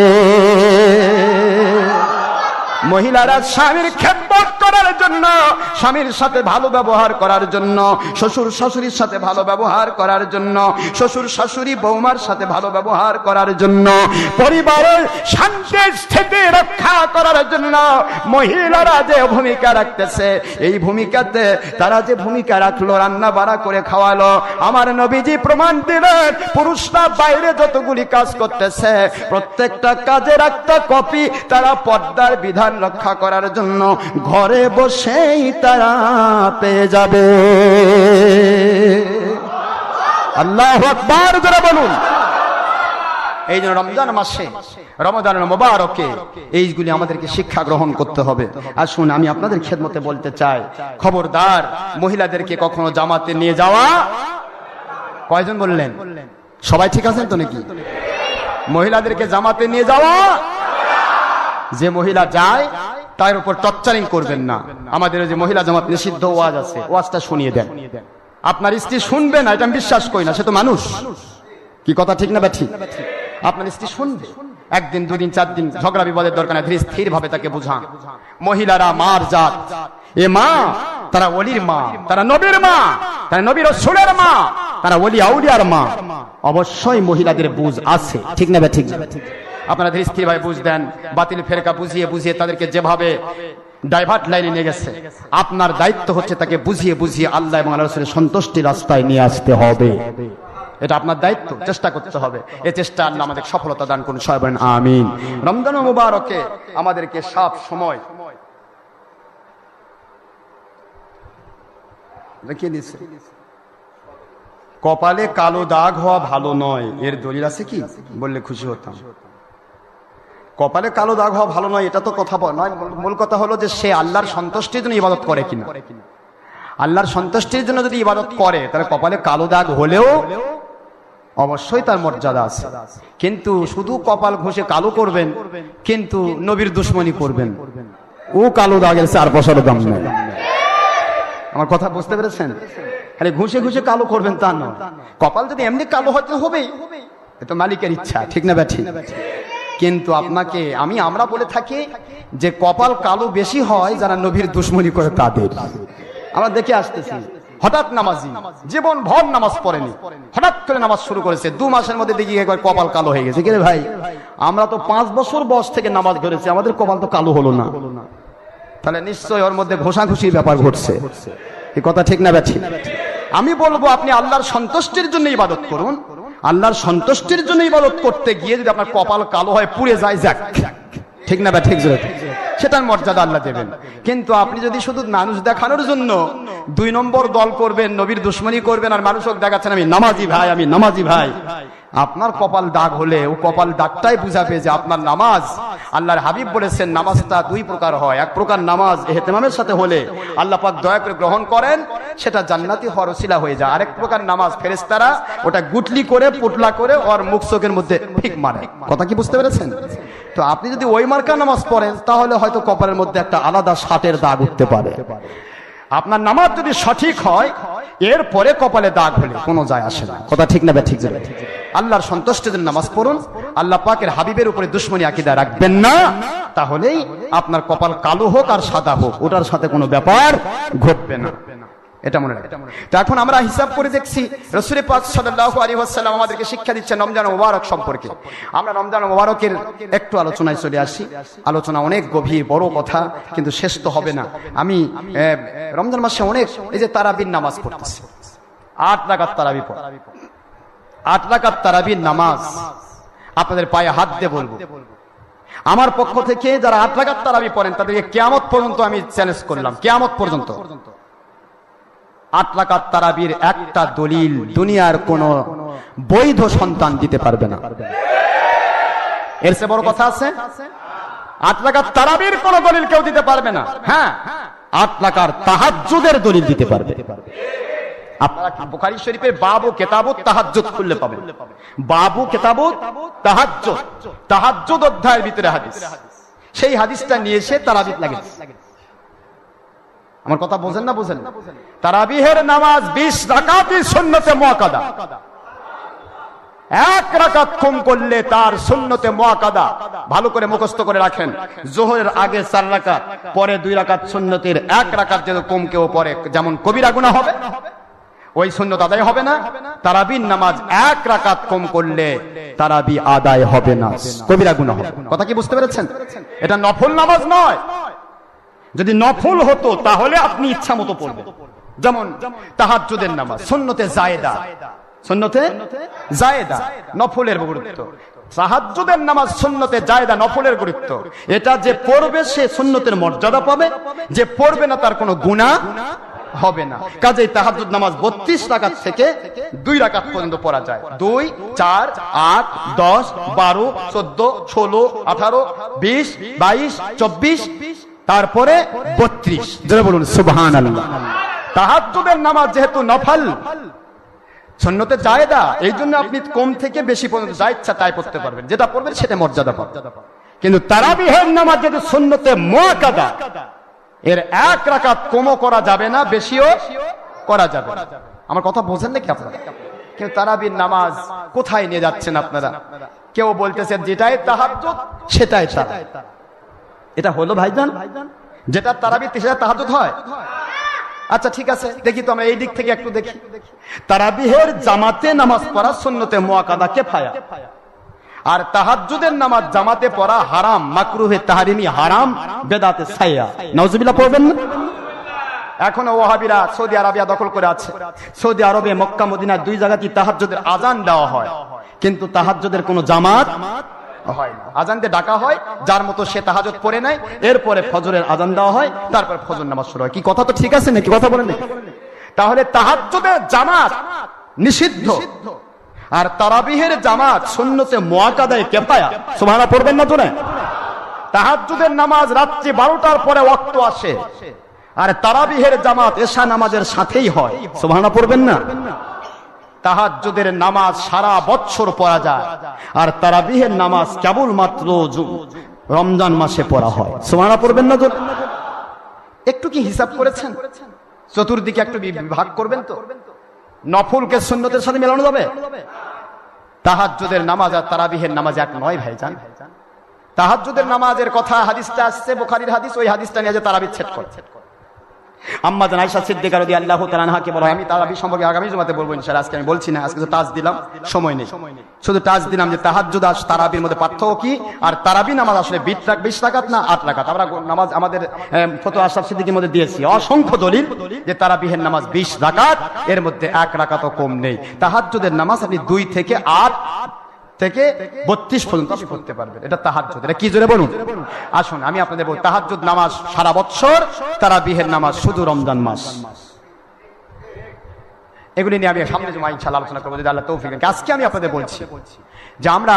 মহিলারা স্বামীর খেদমত করার জন্য, স্বামীর সাথে ভালো ব্যবহার করার জন্য, শ্বশুর শাশুড়ির সাথে ভালো ব্যবহার করার জন্য, শ্বশুর শাশুড়ি বৌমার সাথে ভালো ব্যবহার করার জন্য, পরিবারের শান্তি স্থিতি রক্ষা করার জন্য মহিলারা যে ভূমিকা রাখতেছে, এই ভূমিকাতে তারা যে ভূমিকা রাখলো, রান্না বাড়া করে খাওয়ালো, আমার নবীজি প্রমাণ দিলেন পুরুষরা বাইরে যতগুলি কাজ করতেছে প্রত্যেকটা কাজের একটা কপি তারা পর্দার বিধান রক্ষা করার জন্য ঘরে বসেই তারা পেয়ে যাবে। আল্লাহু আকবার জোরে বলুন। এই জন্য রমজান মাসে, রমাদানের মোবারকে এইগুলি আমাদেরকে শিক্ষা গ্রহণ করতে হবে। আসুন আমি আপনাদের খেদমতে বলতে চাই, খবরদার মহিলাদেরকে কখনো জামাতে নিয়ে যাওয়া, কয়জন বললেন? সবাই ঠিক আছেন তো নাকি? মহিলাদেরকে জামাতে নিয়ে যাওয়া, যে মহিলা যায় তার উপর টর্চারিং করবেন না। আমাদের যে মহিলা জামাত নিষিদ্ধ ওয়াজ আছে, ওয়াজটা শুনিয়ে দেন। আপনার স্ত্রী শুনবে না এটা আমি বিশ্বাস করি না, সে তো মানুষ। কি কথা ঠিক না ঠিক? আপনার স্ত্রী শুনবে, একদিন দুদিন চার দিন ঝগড়া বিবাদের দরকার নেই, ধীরে স্থির ভাবে তাকে বুঝান। মহিলারা মার জাত, এ মা, তারা ওলির মা, তারা নবীর মা, তারা নবীর রাসূলের মা, তারা ওলি আউলিয়ার মা। অবশ্যই মহিলাদের বুঝ আছে, ঠিক না ঠিক? আপনারা ধীরে স্থির ভাবে বুঝ দেন। বাতিল ফেরকা বুঝিয়ে বুঝিয়ে তাদেরকে যেভাবে ডাইভার্ট লাইনে নিয়ে গেছে, আপনার দায়িত্ব হচ্ছে তাকে বুঝিয়ে বুঝিয়ে আল্লাহ এবং আল্লাহর রাসূলের সন্তুষ্টি রাস্তায় নিয়ে আসতে হবে। এটা আপনার দায়িত্ব, চেষ্টা করতে হবে। এই চেষ্টা আল্লাহ আমাদের সফলতা দান করুন, সবাই বলেন আমিন। রমজান মুবারকে আমাদেরকে সব সময় দেখিয়ে দিচ্ছে কপালে কালো দাগ হওয়া ভালো নয়, এর দলিল আছে কি বললে খুশি হতাম। কপালে কালো দাগ হওয়া ভালো নয় এটা তো কথা নয়, মূল কথা হলো যে সে আল্লাহর সন্তুষ্টির জন্য ইবাদত করে কিনা। আল্লাহর সন্তুষ্টির জন্য যদি ইবাদত করে তাহলে কপালে কালো দাগ হলেও অবশ্যই তার মর্যাদা আছে। কিন্তু শুধু কপাল ঘষে কালো করবেন কিন্তু নবীর দুশ্মনী করবেন, ও কালো দাগের 4 পয়সার দাম নেই। আমার কথা বুঝতে পেরেছেন? আরে ঘুষে ঘুষে কালো করবেন তা নয়, কপাল যদি এমনি কালো হতে হবে এটা মালিকের ইচ্ছা, ঠিক না ব্যাঠি? কিন্তু আপনাকে আমরা বলে থাকি যে কপাল কালো বেশি হয় যারা নবীর দুশ্মনী করে তাদের। আমরা দেখে আসতেছি হঠাৎ নামাজি, জীবন ভর নামাজ পড়েনি, হঠাৎ করে নামাজ শুরু করেছে, 2 মাসের মধ্যে দেখি একবার কপাল কালো হয়ে গেছে। কিরে ভাই, আমরা তো 5 বছর বয়স থেকে নামাজ ধরেছি, আমাদের কপাল তো কালো হলো না। তাহলে নিশ্চয়ই ওর মধ্যে ঘোষাঘুষির ব্যাপার ঘটছে। এই কথা ঠিক না ব্যাঠি? আমি বলবো আপনি আল্লাহর সন্তুষ্টির জন্য ইবাদত করুন। আল্লাহর সন্তুষ্টির জন্য ইবাদত করতে গিয়ে যদি আপনার কপাল কালো হয়, পুড়ে যায়, যাক, ঠিক না ঠিক? সেটার মর্যাদা আল্লাহ দেবেন। কিন্তু আপনি যদি শুধু মানুষ দেখানোর জন্য 2 নম্বর দল করবেন, নবীর দুশ্মনী করবেন, আর মানুষকে দেখাচ্ছেন আমি নামাজি ভাই, আমি নামাজি ভাই, আপনার কপাল দাগ হলে ও কপাল দাগটাই বুঝাবে যে আপনার নামাজ, আল্লাহর হাবিব বলেছেন নামাজটা 2 প্রকার হয়। এক প্রকার নামাজ ইহতিমামের সাথে হলে আল্লাহ পাক দয়া করে গ্রহণ করেন, সেটা জান্নাতি হওয়ার ওসিলা হয়ে যায়। আরেক প্রকার নামাজ ফেরেশতারা ওটা গুটলি করে পুটলা করে ওর মুখ চোখের মধ্যে ঠিক মারে। কথা কি বুঝতে পেরেছেন? তো আপনি যদি ওই মার্কা নামাজ পড়েন তাহলে হয়তো কপালের মধ্যে একটা আলাদা ষাটের দাগ উঠতে পারে। আপনার নামাজ যদি সঠিক হয়, এরপরে কপালে দাগ হলে কোনো যায় আসে না। কথা ঠিক না ঠিক? আল্লাহর সন্তুষ্টির জন্য নামাজ পড়ুন, আল্লাহ পাকের হাবিবের উপরে দুশ্মনী আকীদা রাখবেন না, তাহলেই আপনার কপাল কালো হোক আর সাদা হোক ওটার সাথে কোনো ব্যাপার ঘটবে না। এটা মনে রাখবেন। তো এখন আমরা হিসাব করে দেখছি রাসূল পাক সাল্লাল্লাহু আলাইহি ওয়াসাল্লাম আমাদেরকে শিক্ষা দিচ্ছেন রমজান মুবারক সম্পর্কে। আমরা রমজান মুবারকের একটু আলোচনায় চলে আসি। আলোচনা অনেক গভীর বড় কথা, কিন্তু শেষ তো হবে না। আমি রমজান মাসে অনেক এই যে তারাবির নামাজ পড়তেছি, 8 রাকাত তারাবি পড়া, 8 রাকাত তারাবির নামাজ আপনাদের পায়ে হাত দিয়ে বলবো, আমার পক্ষ থেকে যারা 8 রাকাত তারাবি পড়েন তাদেরকে কিয়ামত পর্যন্ত আমি চ্যালেঞ্জ করলাম, কিয়ামত পর্যন্ত 8 রাকাত তারাবির একটা দলিল দুনিয়ার কোন বৈধ সন্তান দিতে পারবে না। এর চেয়ে বড় কথা আছে? 8 রাকাত তারাবির কোন দলিল কেউ দিতে পারবে না। হ্যাঁ, 8 রাকাত তাহাজ্জুদের দলিল দিতে পারবে। আপনারা বুখারী শরীফের বাবু কিতাবুত তাহাজ্জুদ খুললে পাবেন। বাবু কিতাবুত তাহাজ্জুদ, তাহাজ্জুদ অধ্যায়ের ভিতরে হাদিস, সেই হাদিসটা নিয়ে এসে তারাবিত লাগিয়েছে। আমার কথা বোঝেন না? বোঝেন? তারাবিহের নামাজ 20 রাকাতই সুন্নতে মুআক্কাদা। 1 রাকাত কম করলে তার সুন্নতে মুআক্কাদা। ভালো করে মুখস্থ করে রাখেন। যোহরের আগে 4 রাকাত, পরে 2 রাকাত সুন্নতের 1 রাকাত যদি কম কেউ পড়ে যেমন কবিরা গুনাহ হবে, ওই সুন্নত আদায় হবে না। তারাবির নামাজ 1 রাকাত কম করলে তারাবি আদায় হবে না, কবিরা গুনাহ হবে। কথা কি বুঝতে পেরেছেন? এটা নফল নামাজ নয়। যদি নফল হতো তাহলে আপনি ইচ্ছা মতো পড়বেন। যেমন তাহাজ্জুদের নামাজ সুন্নতে জায়েদা, সুন্নতে জায়েদা নফলের গুরুত্ব। তাহাজ্জুদের নামাজ সুন্নতে জায়েদা নফলের গুরুত্ব। এটা যে পড়বে সে সুন্নতের মর্যাদা পাবে, যে পড়বে না তার কোনো গুনাহ হবে না। কাজেই তাহাজ্জুদ নামাজ 32 রাকাত থেকে 2 রাকাত পর্যন্ত পড়া যায়। 2, 4, 8, 10, 12, 14, 16, 18, 20, 22, 24, তারপরে 32। জোরে বলুন সুবহানাল্লাহ। তাহাজ্জুদের নামাজ যেহেতু নফল, সুন্নতে জায়েদা, এই জন্য আপনি কম থেকে বেশি পর্যন্ত যা ইচ্ছা তাই পড়তে পারবেন, যেটা পড়বেন সেটা মর্যাদা পাবেন। কিন্তু তারাবিহের নামাজ যেহেতু সুন্নতে মুআক্কাদা, এর এক রাকাত কমও করা যাবে না, বেশিও করা যাবে না। আমার কথা বোঝেন নাকি আপনারা? কিন্তু তারাবির নামাজ কোথায় নিয়ে যাচ্ছেন আপনারা? কেউ বলতেছেন যেটাই তাহাজ্জুদ সেটাই তারাবি। এটা হলো ভাইজান, যেটা তারাবি সেটা তাহাজ্জুদ হয়? আচ্ছা ঠিক আছে, দেখি তো আমরা এই দিক থেকে একটু দেখি। তারাবিহের জামাতে নামাজ পড়া সুন্নতে মুআক্কাদা কিফায়া, আর তাহাজ্জুদের নামাজ জামাতে পড়া হারাম, মাকরুহে তাহরিমি, হারাম, বেদাতে সাইয়্যা। নাউজুবিল্লাহ পড়বেন না? এখনো ওয়াহাবিরা সৌদি আরবিয়া দখল করে আছে। সৌদি আরবে মক্কা মদিনা দুই জায়গাতেই তাহাজ্জুদের আজান দেওয়া হয়, কিন্তু তাহাজ্জুদের কোনো জামাত হয় না। আজান দিয়ে ডাকা হয়, যার মতো সে তাহাজ্জুদ পড়ে নেয়, এরপরে ফজরের আজান দেওয়া হয়, তারপর ফজর নামাজ শুরু হয়। কি কথা তো ঠিক আছে নাকি? কথা বলেন নাকি? তাহলে তাহাজ্জুদের জামাত নিষিদ্ধ, আর তারাবিহের জামাত সুন্নতে মুআক্কাদায়ে কিফায়া। সুবহানাল্লাহ পড়বেন না তো? না, তাহাজ্জুদের নামাজ রাত্রি 12টার পরে ওয়াক্ত আসে, আর তারাবিহের জামাত এশা নামাজের সাথেই হয়। সুবহানাল্লাহ পড়বেন না? তাহাজ্জুদের নামাজ সারা বছর পড়া যায়, আর তারাবিহের নামাজ কেবল মাত্র রমজান মাসে পড়া হয়। সুবহানাল্লাহ পড়বেন না তো? একটু কি হিসাব করেছেন? চতুর্দিকে একটু ভাগ করবেন তো। নফলকে সুন্নতের সাথে মেলানো যাবে? তাহাজ্জুদের নামাজ আর তারাবিহের নামাজ এক নয় ভাইজান। তাহাজ্জুদের নামাজের কথা হাদিসটা আসছে, বুখারীর হাদিস, ওই হাদিসটা নিয়ে যে তারাবি ছেদ করে। আম্মা জান আয়েশা সিদ্দিকা রাদিয়াল্লাহু তাআলা আনহাকে বলা হয়, আমি তারাবি সম্পর্কে আগামী জুমাতে বলবো ইনশাআল্লাহ, আজকে আমি বলছি না, আজকে তো টাচ দিলাম, সময় নেই, শুধু টাচ দিলাম যে তাহাজ্জুদ আর তারাবির মধ্যে পার্থক্য কি। আর তারাবি নামাজ আসলে 20 রাকাত না 8 রাকাত। আমরা নামাজ আমাদের ফতোয়া আশরাফ সিদ্দিকীর মধ্যে দিয়েছি অসংখ্য দলিল যে তারাবিহের নামাজ 20 রাকাত, এর মধ্যে 1 রাকাতও কম নেই। তাহাজ্জুদের নামাজ আপনি 2 থেকে 8 থেকে 32 পর্যন্ত আপনি পড়তে পারবেন। এটা তাহাজ্জুদ। এটা কি জোরে বলুন? আসুন আমি আপনাদের বলি, তাহাজ্জুদ নামাজ সারা বছর, তারাবিহের নামাজ শুধু রমজান মাস। এগুলি নিয়ে আমি সামনে জমা ইনশাআল্লাহ আলোচনা করবো যদি আল্লাহ তৌফিক দেন। আজকে আমি আপনাদের বলছি যে আমরা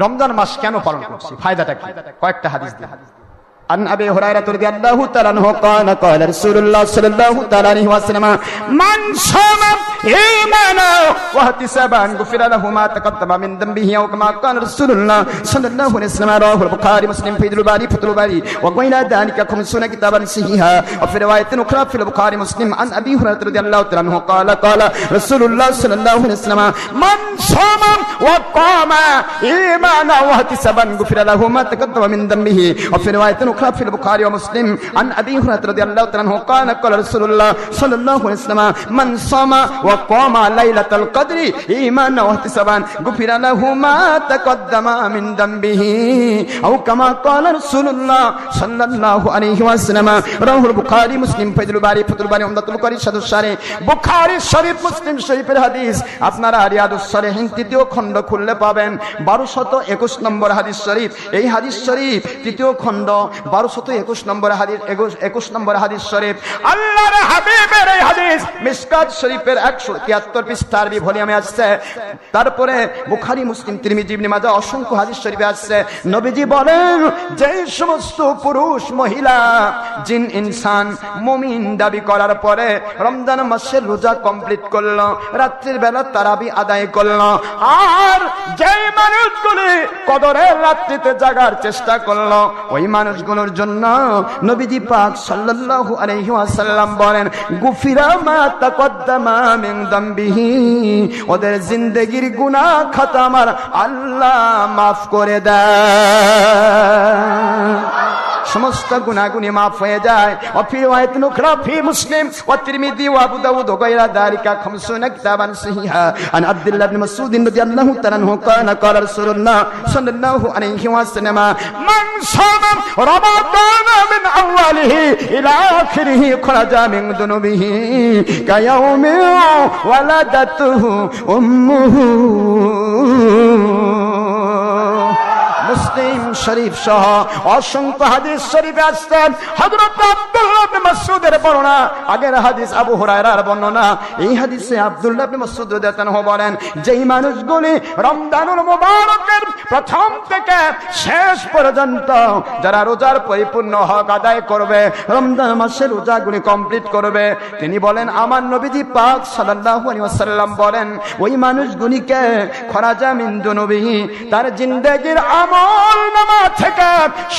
রমজান মাস কেন পালন করছি, ফায়দাটা কি, কয়েকটা হাদিস দিই। عن أبي هريرة رضي الله تعالى عنه قال قال رسول الله صلى الله تعالى عليه وسلم من صام إيمانا واحتسابا غفر له ما تقدم من ذنبه أو كما قال رسول الله صلى الله عليه وسلم رواه البخاري مسلم في فتح الباري وغير ذلك 50 كتابا صحيحا وفي رواية أخرى في البخاري مسلم عن أبي هريرة رضي الله تعالى عنه قال قال رسول الله صلى الله عليه وسلم من صام وقام إيمانا واحتسابا غفر له ما تقدم من ذنبه وفي رواية في البخاري ومسلم عن ابي هريره رضي الله عنه قال قال رسول الله صلى الله عليه وسلم من صام وقام ليله القدر ايمانا واحتسابا غفر له ما تقدم من ذنبه او كما قال رسول الله صلى الله عليه وسلم رواه البخاري مسلم في فتح الباري عمدة البخاري شرح الشارح বুখারী শরীফ মুসলিম শরীফের হাদিস আপনারা রিয়াদুস সালিহিন তৃতীয় খণ্ড খুললে পাবেন 1221 নম্বর হাদিস শরীফ। এই হাদিস শরীফ তৃতীয় খণ্ড 1221 নম্বর হাদিস 21 নম্বর হাদিস শরীফ, আল্লাহর হাবিবের এই হাদিস মিশকাত শরীফের 173 পৃষ্ঠার ভলিউমে আসছে। তারপরে বুখারী মুসলিম তিরমিজি ইবনে মাজাহ অসংখ্য হাদিস শরীফে আসছে। নবীজি বলেন যে সমস্ত পুরুষ মহিলা জিন ইনসান মুমিন দাবি করার পরে রমজান মাসের রোজা কমপ্লিট করলো, রাত্রির বেলা তারাবি আদায় করলো, আর যে মানুষগুলি কদরের রাত্রিতে জাগার চেষ্টা করলো, ওই মানুষগুলোর জন্য নবীজি পাক সাল্লাল্লাহু আলাইহি ওয়াসাল্লাম বলেন গুফিরা মা তাকদ্দামা মিন যামবিহি, ওদের জিন্দেগীর গুনাহ খাতা আমার আল্লাহ মাফ করে দেয়, সমস্ত গুনাহগুনি মাফ হয়ে যায়। وفي رواية أخرى في مسلم والترمذي وأبو داود وغير ذلك 50 كتابا صحيحا عن عبد الله بن مسعود رضي الله تعالى عنه قال قال رسول الله صلى الله عليه وسلم من صام رمضان من أوله إلى آخره خرج من ذنوبه كيوم ولدته أمه। মুসলিম শরীফ সহ অসংখ্য হাদিস শরীফে আসছেন হযরত আব্দুল্লাহ ইবনে মাসউদের বর্ণনা, আগের হাদিস আবু হুরায়রার বর্ণনা। এই হাদিসে আব্দুল্লাহ ইবনে মাসউদ রাদিয়াল্লাহু আনহু বলেন যেই মানুষগুলি রমজানুল মুবারকের প্রথম থেকে শেষ পর্যন্ত যারা রোজার পরিপূর্ণ হক আদায় করবে, রমজান মাসের রোজাগুলি কমপ্লিট করবে, তিনি বলেন আমার নবীজি পাক সাল্লাল্লাহু আলাইহি ওয়াসাল্লাম বলেন ওই মানুষগুলিকে খরাজা মিন দুনুবিহি, তার জিন্দেগীর আমল নামা থেকে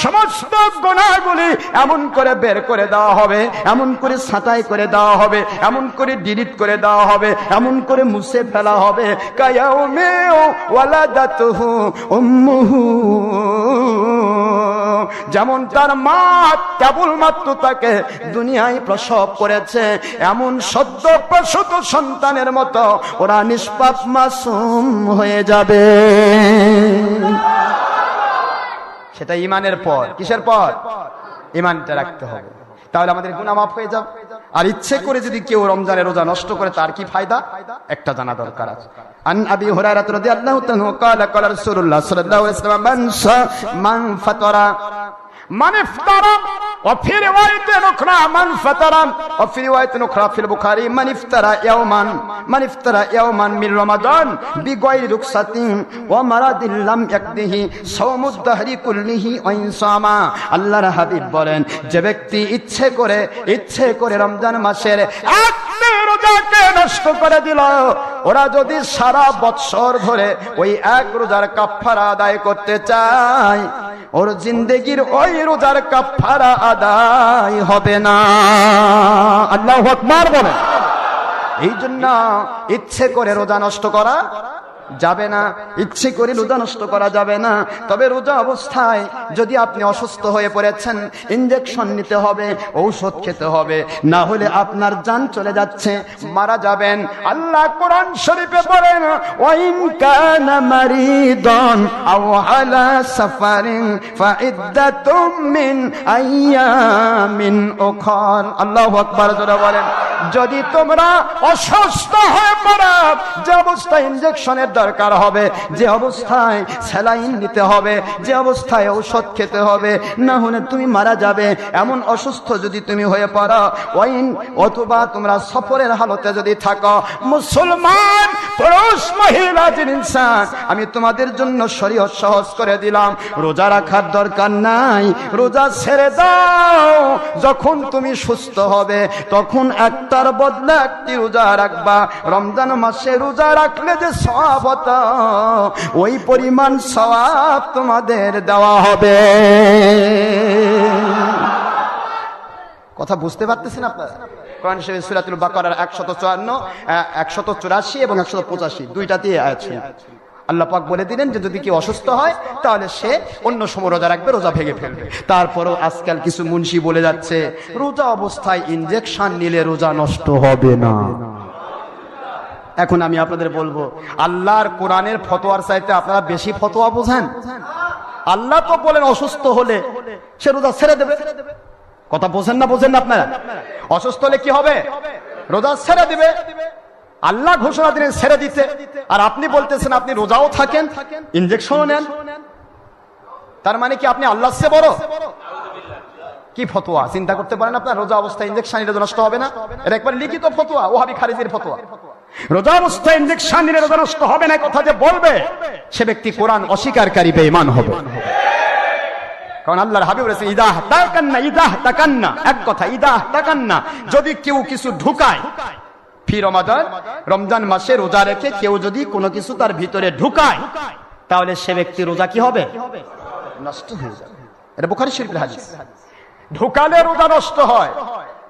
সমস্ত গুনাহগুলি এমন করে বের করে দেওয়া হবে, এমন করে ছাঁটাই করে দেওয়া হবে, এমন করে ডিলিট করে দেওয়া হবে, এমন করে মুছে ফেলা হবে কায়াউমি ওয়ালাদাতুহু উম্মুহু, যেমন তার মা কেবলমাত্র তাকে দুনিয়ায় প্রসব করেছে এমন সদ্য প্রসূত সন্তানের মতো ওরা নিষ্পাপ মাসুম হয়ে যাবে। সেটা ঈমানের পর। কিসের পর? ঈমানটা রাখতে হবে, তাহলে আমাদের গুনাহ মাফ হয়ে যাবে। আর ইচ্ছে করে যদি কেউ রমজানের রোজা নষ্ট করে তার কি ফায়দা, একটা জানা দরকার আছে। আন আবি হুরায়রা রাদিয়াল্লাহু তাআলা ক্বালা ক্বালা রাসূলুল্লাহ সাল্লাল্লাহু আলাইহি ওয়াসাল্লাম মান ফাতারা মান ইফতারা ওয়া ফি রিওয়ায়াতিন উখরা মান ফাতারা ওয়া ফি রিওয়ায়াতিন উখরা ফিল বুখারী মান ইফতারা ইয়াওমান মিন রমাদান বিগায়রি রুখসাতিন ওয়া মারাদিন লাম ইয়াকদিহি সাওমুদ দাহরি কুল্লিহি ওয়া ইনসামা। আল্লাহর হাবিব বলেন যে ব্যক্তি ইচ্ছে করে রমজান মাসের একটা রোজাকে নষ্ট করে দিল, ওরা যদি সারা বৎসর ধরে ওই এক রোজার কাফারা আদায় করতে চায়, ওর জিন্দেগির ওই রোজার কাফারা আদায় হবে না। আল্লাহু আকবার বলেন। এই জন্য ইচ্ছে করে রোজা নষ্ট করা যাবে না, ইচ্ছে করে রোজা নষ্ট করা যাবে না। তবে রোজা অবস্থায় যদি আপনি অসুস্থ হয়ে পড়েছেন, ইনজেকশন নিতে হবে, ঔষধ খেতে হবে, না হলে আপনার জান চলে যাচ্ছে, মারা যাবেন। আল্লাহ কোরআন শরীফে বলেন ওয়াইন কানা মারিদান আও আলা সাফারিন ফাইদ্দাতুম মিন আইয়ামিন উখর। আল্লাহু আকবার জোরে বলেন। যদি তোমরা অসুস্থ হয়ে পড়ো, যে অবস্থায় ইনজেকশনের দরকার হবে, যে অবস্থায় স্যালাইন নিতে হবে, যে অবস্থায় ঔষধ খেতে হবে, না হলে তুমি মারা যাবে, এমন অসুস্থ যদি তুমি হয়ে পড়ো, ওয়াইন অথবা তোমরা সফরের হালতে যদি থাকো, মুসলমান পুরুষ মহিলা ইনসান, আমি তোমাদের জন্য শরীয়ত সহজ করে দিলাম, রোজা রাখার দরকার নাই, রোজা ছেড়ে দাও। যখন তুমি সুস্থ হবে তখন একটার বদলে একটি রোজা রাখবা। রমজান মাসে রোজা রাখলে যে সওয়াব হতো, ওই পরিমাণ সওয়াব তোমাদের দেওয়া হবে। কথা বুঝতে পারতেছেন আপনারা? কোরআন শরীফ সূরাতুল বাকারার 154, 184 এবং 185 দুইটাতে আয়াত আছে। আল্লাহ পাক বলে দিলেন যে যদি কেউ অসুস্থ হয় তাহলে সে অন্য সময় রোজা রাখবে, রোজা ভেঙে ফেলবে। তারপরও আজকাল কিছু মুন্সি বলে যাচ্ছে রোজা অবস্থায় ইনজেকশন নিলে রোজা নষ্ট হবে না। এখন আমি আপনাদের বলবো, আল্লাহর কোরআনের ফতোয়ার চাইতে আপনারা বেশি ফতোয়া বোঝেন। আল্লাহ তো বলেন অসুস্থ হলে সে রোজা ছেড়ে দেবে। কথা বোঝেন না আপনারা? অসুস্থ হলে কি হবে? রোজা ছেড়ে দিবে। আল্লাহ ঘোষণা দিলেন ছেড়ে দিতে, আর আপনি বলতেছেন আপনি রোজাও থাকেন, ইনজেকশনও নেন। তার মানে কি আপনি আল্লাহর চেয়ে বড়? কি ফতোয়া চিন্তা করতে পারেন আপনার? রোজা অবস্থায় ইনজেকশন নিলে নষ্ট হবে না, এটা একবার লিখিত ফতোয়া, ওয়াহাবি খারিজির ফতোয়া। রোজা অবস্থায় ইনজেকশন নিলে রোজা নষ্ট হবে না কথা যে বলবে, সে ব্যক্তি কোরআন অস্বীকারী বেঈমান হবে। কারণ আল্লাহর হাবিব বলেছেন ইদাহ তাকান্না, এক কথা ইদাহ তাকান্না, যদি কেউ কিছু ঢুকায় ফি রমাদান, রমজান মাসে রোজা রেখে কেউ যদি কোনো কিছু তার ভিতরে ঢুকায়, তাহলে সে ব্যক্তি রোজা কি হবে? নষ্ট হয়ে যাবে। এটা বুখারী শরীফের হাদিস। ঢুকালে রোজা নষ্ট হয়,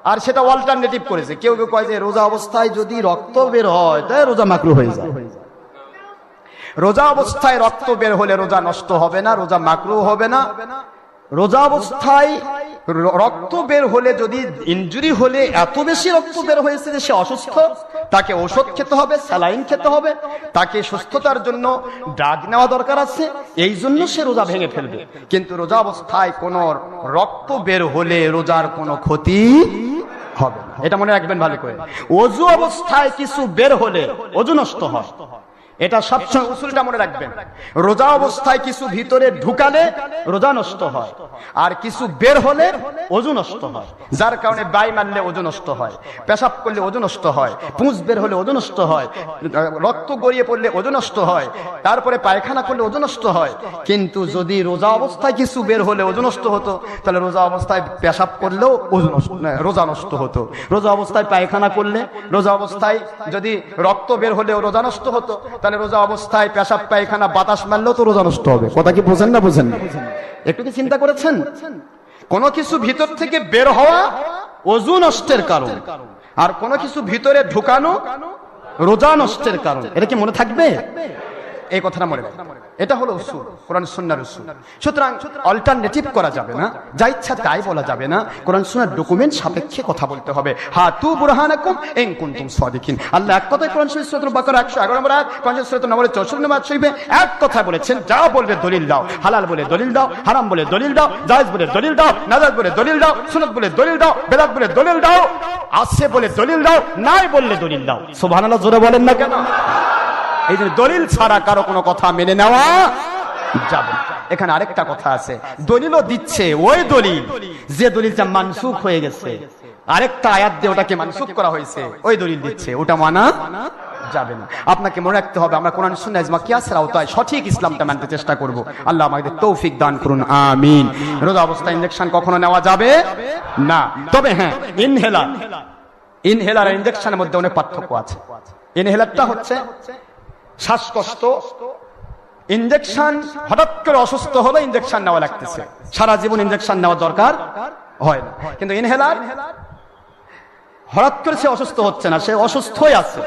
আর সেটা অল্টারনেটিভ করেছে। কেউ কেউ কয় যে রোজা অবস্থায় যদি রক্ত বের হয় তাহলে রোজা মাকরুহ হয়ে যায়। রোজা অবস্থায় রক্ত বের হলে রোজা নষ্ট হবে না, রোজা মাকরুহ হবে না। রোজা অবস্থায় রক্ত বের হলে, যদি ইনজুরি হলে এত বেশি রক্ত বের হয়েছে যে সে অসুস্থ, তাকে ঔষধ খেতে হবে, স্যালাইন খেতে হবে, তাকে সুস্থতার জন্য ড্রাগ নেওয়া দরকার আছে, এই জন্য সে রোজা ভেঙে ফেলবে। কিন্তু রোজা অবস্থায় কোন রক্ত বের হলে রোজার কোনো ক্ষতি হবে না, এটা মনে রাখবেন ভালো করে। ওযু অবস্থায় কিছু বের হলে ওযু নষ্ট হয়, এটা সবসময় উসুলটা মনে রাখবেন। রোজা অবস্থায় কিছু ভিতরে ঢুকালে রোজা নষ্ট হয়, আর কিছু বের হলে ওযু নষ্ট হয়। যার কারণে বাই মারলে ওযু নষ্ট হয়, পেশাব করলে ওযু নষ্ট হয়, পুঁজ বের হলে ওযু নষ্ট হয়, রক্ত গড়িয়ে পড়লে ওযু নষ্ট হয়, তারপরে পায়খানা করলে ওযু নষ্ট হয়। কিন্তু যদি রোজা অবস্থায় কিছু বের হলে ওযু নষ্ট হতো, তাহলে রোজা অবস্থায় পেশাব করলেও ওযু নষ্ট, রোজা নষ্ট হতো। রোজা অবস্থায় পায়খানা করলে, রোজা অবস্থায় যদি রক্ত বের হলেও রোজা নষ্ট হতো, তাহলে রোজা অবস্থায় পেশাব পায়খানা বাতাস মারলেও তো রোজা নষ্ট হবে। কথা কি বোঝেন না বোঝেন না? একটু কি চিন্তা করেছেন? কোনো কিছু ভিতর থেকে বের হওয়া ওযু নষ্টের কারণ, আর কোনো কিছু ভিতরে ঢুকানো রোজা নষ্টের কারণ। এটা কি মনে থাকবে? এই কথাটা মনে রাখবেন। এটা হলো উসুল, কোরআন সুন্নাহর উসুল। সুতরাং অল্টারনেটিভ করা যাবে না, যা ইচ্ছা তাই বলা যাবে না, কোরআন সুন্নাহর ডকুমেন্ট সাপেক্ষে কথা বলতে হবে। হাতু বুরহানাকুম ইন কুনতুম সাদিকিন। আল্লাহ এক কথায় কোরআন শরীফ সূরা বাকারা 111 নম্বর আয়াত, কোরআন শরীফ সূরা নম্বর 64 নম্বর শরীফে এক কথা বলেছেন, যা বলবে দলিল দাও। হালাল বলে দলিল দাও, হারাম বলে দলিল দাও, জায়েজ বলে দলিল দাও, নাজায়েজ বলে দলিল দাও, সুন্নাত বলে দলিল দাও, বেদাত বলে দলিল দাও, আছে বলে দলিল দাও, নাই বললে দলিল দাও। সুবহানাল্লাহ জোরে বলেন না কেন? এই যে দলিল ছাড়া কারো কোনো কথা মেনে নেওয়া যাবে না। এখানে আরেকটা কথা আছে, দলিলও দিচ্ছে ওই দলিল যে দলিলটা মানসুখ হয়ে গেছে, আরেকটা আয়াত দিয়ে ওটাকে মানসুখ করা হয়েছে, ওই দলিল দিচ্ছে, ওটা মানা যাবে না। আপনাকে মনে রাখতে হবে, আমরা কোরআন সুন্নাহ ইজমা কিয়াসের আওতায় সঠিক ইসলামটা মানতে চেষ্টা করব। আল্লাহ আমাদের তৌফিক দান করুন, আমিন। রোজা অবস্থায় ইনজেকশন কখনো নেওয়া যাবে না। তবে হ্যাঁ, ইনহেলার আর ইনজেকশনের মধ্যে অনেক পার্থক্য আছে। ইনহেলারটা হচ্ছে শ্বাসকষ্ট, ইনজেকশন হঠাৎ করে অসুস্থ হলে ইনজেকশন নেওয়া লাগতেছে, সারা জীবন ইনজেকশন নেওয়া দরকার হয় না। কিন্তু ইনহেলার হঠাৎ করে সে অসুস্থ হচ্ছে না, সে অসুস্থই আছে।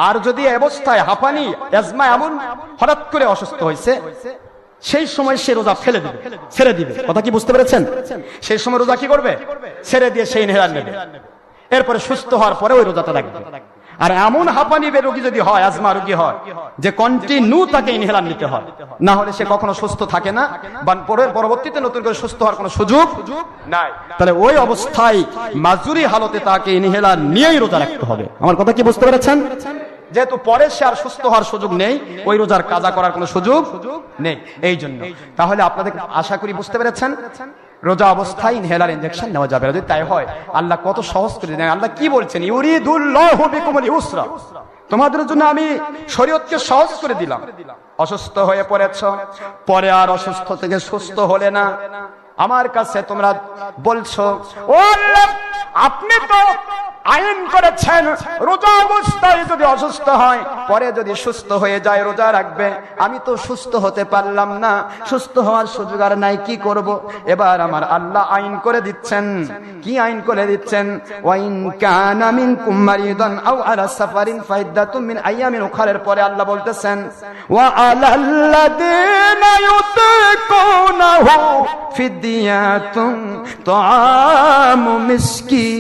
আর যদি অবস্থায় হাঁপানি, অ্যাজমা এমন হঠাৎ করে অসুস্থ হয়েছে, সেই সময় সে রোজা ফেলে দিবে, ছেড়ে দিবে। কথা কি বুঝতে পেরেছেন? সেই সময় রোজা কি করবে? ছেড়ে দিয়ে সেই ইনহেলার নেবে, এরপরে সুস্থ হওয়ার পরে ওই রোজাটা রাখবে। আর এমন হাঁপানি রোগী যদি হয়, আজমা রোগী হয়, যে কন্টিনিউ তাকে ইনহেলার নিতে হয়, না হলে সে কখনো সুস্থ থাকে না, বা পরবর্তীতে নতুন করে সুস্থ হওয়ার কোনো সুযোগ নাই। তাহলে ওই অবস্থায় মাজুরি হালতে তাকে ইনহেলার নিয়েই রোজা রাখতে হবে। আমার কথা কি বুঝতে পেরেছেন? যেহেতু পরে সে আর সুস্থ হওয়ার সুযোগ নেই, ওই রোজার কাজা করার কোনো সুযোগ নেই। এই জন্য তাহলে আপনাদের আশা করি বুঝতে পেরেছেন, রোজা অবস্থায় ইনহেলার ইনজেকশন নেওয়া যাবে না। যদি তাই হয়, আল্লাহ কত সহজ করে দেন। আল্লাহ কি বলছেন? ইউরিদুল্লাহু বিকুমুল ইউসরা, তোমাদের জন্য আমি শরীয়তকে সহজ করে দিলাম। অসুস্থ হয়ে পড়েছ, পরে আর অসুস্থ থেকে সুস্থ হলে না, আমার কাছে তোমরা বলছো, ও আল্লাহ আপনি তো আইন করেছেন রোজা অবস্থায় যদি অসুস্থ হয়, পরে যদি সুস্থ হয়ে যায় রোজা রাখবে। আমি তো সুস্থ হতে পারলাম না, সুস্থ হওয়ার সুযোগ আর নাই, কি করব? এবার আমার আল্লাহ আইন করে দিচ্ছেন। কি আইন করে দিচ্ছেন? ওয়াইন কানা মিনকুম মারিদান আও আলা সাফারিন ফাইদ্দাতুম মিন আইয়ামিন উখারের পরে আল্লাহ বলতেছেন, ওয়া আলাল্লাযিনা ইউতিকুনাহু ফিদিয়াতুন তাআমু মিসকিন।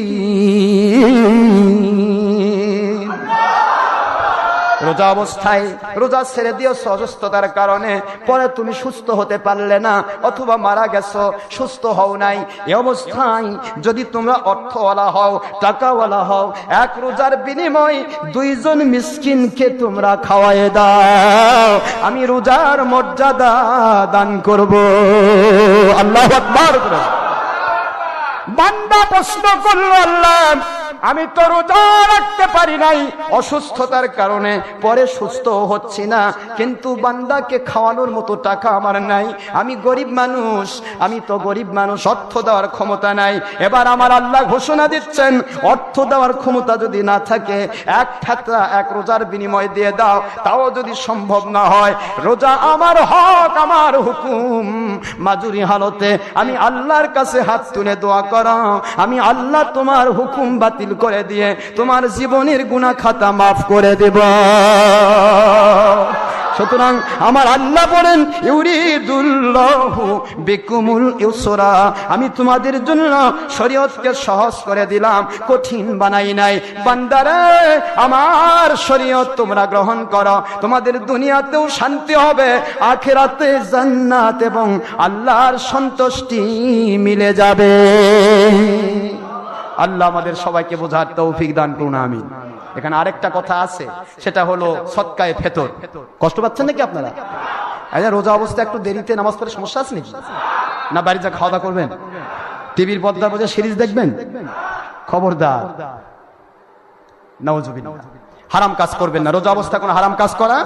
রোজা অবস্থায় রোজা ছেড়ে দিয়েছো অসুস্থতার কারণে, পরে তুমি সুস্থ হতে পারলে না, অথবা মারা গেছো, সুস্থ হও নাই, এই অবস্থায় যদি তোমরা অর্থওয়ালা হও, টাকাওয়ালা হও, এক রোজার বিনিময় 2 জন মিসকিনকে তোমরা খাওয়ায় দাও, আমি রোজার মর্যাদা দান করব। আল্লাহু আকবার। বান্দা প্রশ্ন করলো, আল্লাহ আমি তো রোজা রাখতে পারি নাই অসুস্থতার কারণে, পরে সুস্থ হচ্ছি না, কিন্তু বান্দাকে খাওয়ানোর মতো টাকা আমার নাই, আমি গরিব মানুষ, আমি তো গরিব মানুষ, অর্থ দেওয়ার ক্ষমতা নাই। এবার আমার আল্লাহ ঘোষণা দিচ্ছেন, অর্থ দেওয়ার ক্ষমতা যদি না থাকে, এক ঠাকরা এক রোজার বিনিময় দিয়ে দাও, তাও যদি সম্ভব না হয়, রোজা আমার হক, আমার হুকুম, মাজুরি হালতে আমি আল্লাহর কাছে হাত তুলে দোয়া করো, আমি আল্লাহ তোমার হুকুম বাতিল করে দিয়ে তোমার জীবনের গুনাহ খাতা মাফ করে দেব। সুতরাং আমার আল্লাহ বলেন, ইউরিদুল্লাহু বিকুমুল ইউসরা, আমি তোমাদের জন্য শরীয়তকে সহজ করে দিলাম, কঠিন বানাই নাই। বান্দারে আমার শরীয়ত তোমরা গ্রহণ করো, তোমাদের দুনিয়াতেও শান্তি হবে, আখিরাতে জান্নাত এবং আল্লাহর সন্তুষ্টি মিলে যাবে। আল্লাহ আমাদের সবাইকে বোঝার তৌফিক দান করুন, আমিন। এখানে আরেকটা কথা আছে, সেটা হলো সদকায়ে ফেতর। কষ্ট পাচ্ছেন নাকি আপনারা? আচ্ছা, রোজা অবস্থায় একটু দেরিতে নামাজ পড়ে সমস্যা আছে নাকি? না বাড়ি যা খাওয়া দাওয়া করবেন, টিভির পর্দার মধ্যে সিরিজ দেখবেন? খবরদার, নাউজুবিল্লাহ, হারাম কাজ করবেন না। রোজা অবস্থায় কোনো হারাম কাজ করা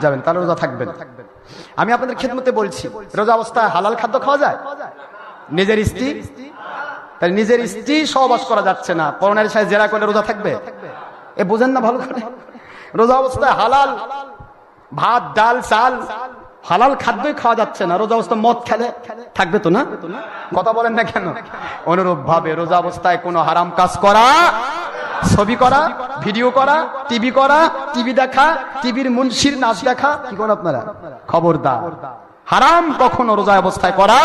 যাবেন, তাহলে রোজা থাকবেন। আমি আপনাদের খেদমতে বলছি, রোজা অবস্থায় হালাল খাদ্য খাওয়া যায়? নিজের স্ত্রী, তাই নিজের স্ত্রী সহবাস করা যাচ্ছে না, পরনারীর সাথে জেরা করলে রোজা থাকবে? এ বোঝেন না ভালো করে? রোজা অবস্থায় হালাল ভাত, ডাল, চাল, হালাল খাদ্যই খাওয়া যাচ্ছে না, রোজা অবস্থায় মদ খেলে থাকবে তো না? কথা বলেন না কেন? অনুরূপ ভাবে রোজা অবস্থায় কোনো হারাম কাজ করা, ছবি করা, ভিডিও করা, টিভি দেখা, টিভির মুনশির নাচ দেখা, কি করেন আপনারা? খবরদার, হারাম কখনো রোজা অবস্থায় করা।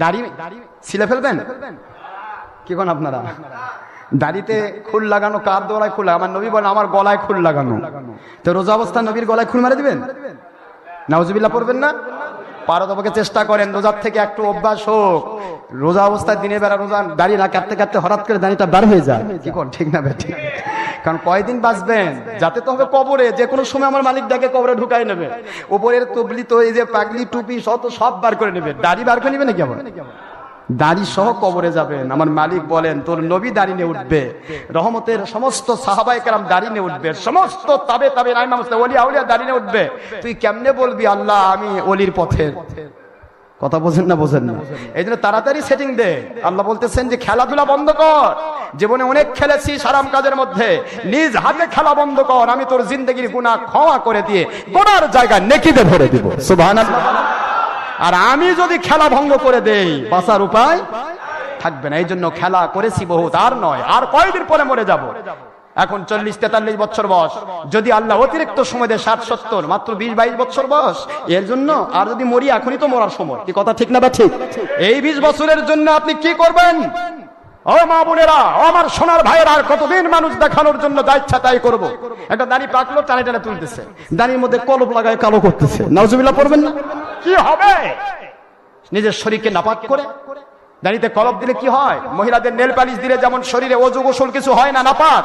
দাড়ি ছিলে ফেলবেন? কি করেন আপনারা? দাড়িতে খুল লাগানো কার দোলায় খুল? আমার নবী বলেন আমার গলায় খুল লাগানো। তো রোজা অবস্থায় নবীর গলায় খুল মারে দিবেন? নাউজুবিল্লাহ পড়বেন না? পারতপক্ষে চেষ্টা করেন রোজার থেকে একটু অভ্যাস হোক। রোজা অবস্থায় দিনের বেলা রোজা দাড়ি না কাটতে কাটতে হঠাৎ করে দাড়িটা বার হয়ে যায়, কি কোন ঠিক না বেঠি? কারণ কয়দিন বাঁচবেন, যাতে তো হবে কবরে, যে কোনো সময় আমার মালিক ডাকে কবরে ঢুকাই নেবে। উপরের তবলি তো এই যে পাগলি টুপি সব বার করে নেবে, দাড়ি বার করে নেবে নাকি? আবার দাড়ি সহ কবরে যাবেন। আমার মালিক বলেন তোর নবী দাড়ি নিয়ে উঠবে, রহমতের সমস্ত সাহাবায়ে কেরাম দাড়ি নিয়ে উঠবে, সমস্ত তাবে ইমাম মুসলিম ওলি আউলিয়া দাড়ি নিয়ে উঠবে। তুই কেমনে বলবি আল্লাহ আমি অলির পথের? কথা বোঝেন না? বোঝেন না? এই জন্য তাড়াতাড়ি সেটিং দে। আল্লাহ বলতেছেন যে খেলাধুলা বন্ধ কর, জীবনে অনেক খেলেছিস হারাম কাজের মধ্যে, নিজ হাতে খেলা বন্ধ কর, আমি তোর জিন্দগির গুনাহ ক্ষমা করে দিয়ে গোনার জায়গা নেকিতে ভরে দিব। সুবহানাল্লাহ। আর আমি যদি খেলা ভঙ্গ করে দেই, বাঁচার উপায় থাকবে না। এই জন্য খেলা করেছি বহুত, আর নয়, আর কয়দিন পরে মরে যাব। এখন 40-43 বছর বয়স, যদি আল্লাহ অতিরিক্ত সময় দেয় 60-70, মাত্র 20-22 বছর বয়স, এর জন্য আর যদি মরি, এখনই তো মরার সময়। কি কথা ঠিক না বা ঠিক? এই 20 বছরের জন্য আপনি কি করবেন? ও মা বোনেরা, ও আমার সোনার ভাইয়েরা, আর কতদিন মানুষ দেখানোর জন্য যা ইচ্ছা তাই করবো। একটা দাড়ি পাকলো, টানে টানে তুলতেছে, দাড়ির মধ্যে কলপ লাগায় কালো করতেছে। নাউজুবিল্লাহ পড়বেন না? কি হবে? নিজের শরীরকে নাপাক করে দাড়িতে কলপ দিলে কি হয়? মহিলাদের নেল পালিশ দিলে যেমন শরীরে অজু গোসল কিছু হয় না, নাপাক।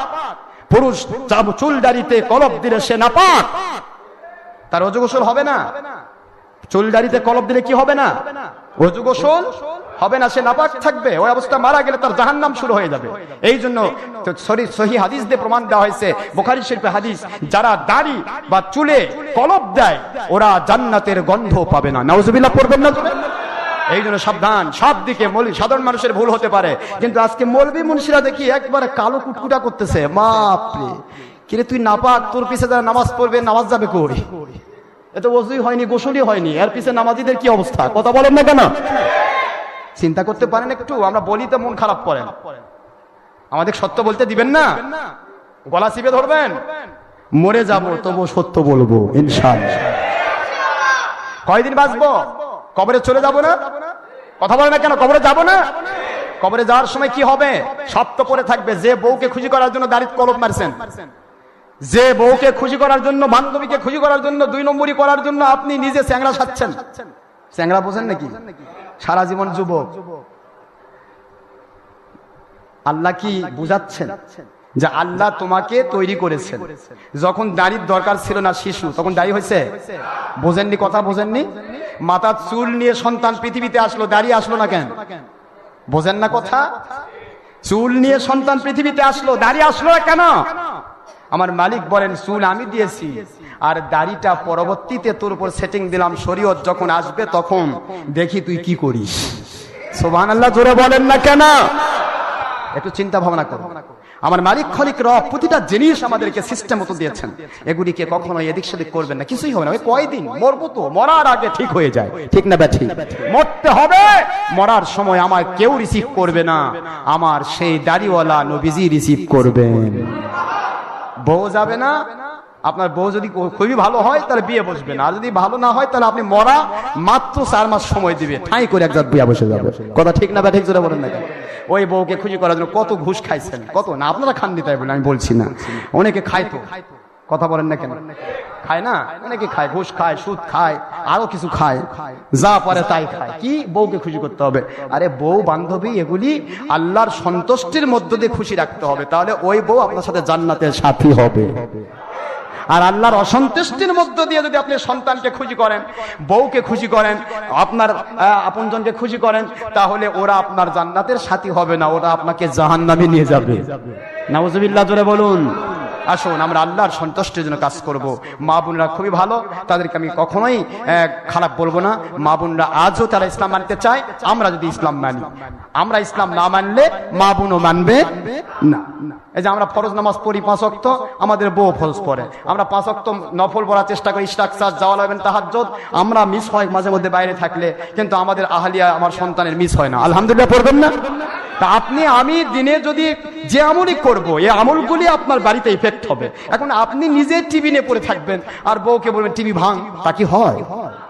পুরুষ চুল দাড়িতে কলপ দিলে সে নাপাক, তার অজু গোসল হবে না। চুল দাড়িতে কলপ দিলে কি হবে না? অজু গোসল হবে না, সে নাপাক থাকবে। ওই অবস্থা মারা গেলে তার জাহান্নাম শুরু হয়ে যাবে। এই জন্য সহিহ হাদিস দিয়ে প্রমাণ দেওয়া হয়েছে, বুখারী শরীফে হাদিস, যারা দাড়ি বা চুলে কলপ দেয় ওরা জান্নাতের গন্ধ পাবে না। নাউজুবিল্লাহ পড়বেন না? এই জন্য সাবধান। সব দিকে সাধারণ মানুষের ভুল হতে পারে, কিন্তু আজকে মৌলবী মুন্সিরা দেখি একবারে কালো কুটকুটা করতেছে। বাপরে, কিরে তুই নাপাক, তোর পিছে যারা নামাজ পড়বে নামাজ যাবে কই? এত ওযুই হয়নি, গোসলই হয়নি, এর পিছে নামাজিদের কি অবস্থা? কথা বলেন না কেন? চিন্তা করতে পারেন একটু? আমরা বলি তো মন খারাপ করেন। আমাদের সত্য বলতে দিবেন না? গলা চিপে ধরবেন? মরে যাব তবু সত্য বলবো ইনশাআল্লাহ। কয়দিন বাঁচবো? কবরে চলে যাব না? কথা বলে না কেন? কবরে যাব না? কবরে যাওয়ার সময় কি হবে? সব তো পড়ে থাকবে। যে বউকে খুশি করার জন্য দাড়িতে কলপ মারছেন, যে বউকে খুশি করার জন্য, বান্ধবীকে খুশি করার জন্য, 2 নম্বরই করার জন্য আপনি নিজে চ্যাংড়া সাচ্ছেন। চ্যাংড়া বোঝেন নাকি? সারা জীবন যুবক। আল্লাহ কি বুঝাচ্ছেন যে আল্লাহ তোমাকে তৈরি করেছেন। যখন দাড়ির দরকার ছিল না শিশু, তখন দাড়ি হয়েছে? বোঝেননি? কথা বোঝেননি? মাথার চুল নিয়ে সন্তান পৃথিবীতে আসলো, দাড়ি আসলো না কেন? বোঝেন না কথা? চুল নিয়ে সন্তান পৃথিবীতে আসলো, দাড়ি আসলো না কেন? আমার মালিক বলেন চুল আমি দিয়েছি, আর দাড়িটা পরবর্তীতে তোর উপর সেটিং দিলাম। শরীয়ত যখন আসবে তখন দেখি তুই কি করিস। সুবহানাল্লাহ জোরে বলেন না কেন? একটু চিন্তা ভাবনা করো। আমার মালিক খলিক রব প্রতিটা জিনিস আমাদেরকে সিস্টেম মতো দিয়েছেন, এগুলিকে কখনো এদিক সেদিক করবেন না, কিছুই হবে না। ওই কয়দিন মরবো, তো মরার আগে ঠিক হয়ে যায়, ঠিক না ব্যাঠি? মরতে হবে, মরার সময় আমার কেউ রিসিভ করবে না, আমার সেই দাড়িওয়ালা নবীজি রিসিভ করবেন। বউ যাবে না, আপনার বউ যদি খুবই ভালো হয় তাহলে বিয়ে বসবে না, আর যদি ভালো না হয় তাহলে আপনি মরা মাত্র 4 মাস সময় দিবে, ঠাঁই করে একজাত বিয়ে বসে যাবে। কথা ঠিক না ব্যাঠিক জোরে বলেন না কেন? ওই বউকে খুশি করার জন্য কত ঘুষ খাইছেন, কত না। আপনারা খাননি তাই বলে আমি বলছি না, অনেকে খাইতো। কথা বলেন না কেন? খায় না? অনেকে খায়, ঘুষ খায়, সুদ খায়, আরো কিছু খায়, যা পারে তাই খায়। কি বউকে খুশি করতে হবে? আরে বউ বান্ধবী এগুলি আল্লাহর সন্তুষ্টির মধ্য দিয়ে খুশি রাখতে হবে, তাহলে ওই বউ আপনার সাথে জান্নাতের সাথী হবে। আর আল্লাহর অসন্তুষ্টির মধ্য দিয়ে যদি আপনি সন্তানকে খুশি করেন, বউকে খুশি করেন, আপনার আপনজনকে খুশি করেন, তাহলে ওরা আপনার জান্নাতের সাথী হবে না, ওরা আপনাকে জাহান্নামে নিয়ে যাবে। নাউজুবিল্লাহ, জোরে বলুন। আসুন আমরা আল্লাহর সন্তুষ্টির জন্য কাজ করব। মা বোনরা খুবই ভালো, তাদেরকে আমি কখনোই খারাপ বলবো না। মা বোনরা আজও তারা ইসলাম মানতে চায়। আমরা যদি ইসলাম মানি, আমরা ইসলাম না মানলে মা বোনও মানবে না। এই যে আমরা ফরজ নামাজ পড়ি 5 ওয়াক্ত, আমাদের বউ ফরজ পড়ে। আমরা 5 ওয়াক্ত নফল পড়ার চেষ্টা করি, ইশরাক, সাজ, জাওয়াল এবং তাহাজ্জুদ। আমরা মিস হয় মাঝে মধ্যে বাইরে থাকলে, কিন্তু আমাদের আহলিয়া, আমার সন্তানের মিস হয় না। আলহামদুলিল্লাহ পড়বেন না? তা আপনি আমি দিনে যদি যে আমলই করবো, এই আমলগুলি আপনার বাড়িতে ইফেক্ট হবে। এখন আপনি নিজে টিভি নিয়ে পড়ে থাকবেন আর বউকে বলবেন টিভি ভাঙ, তা কি হয়?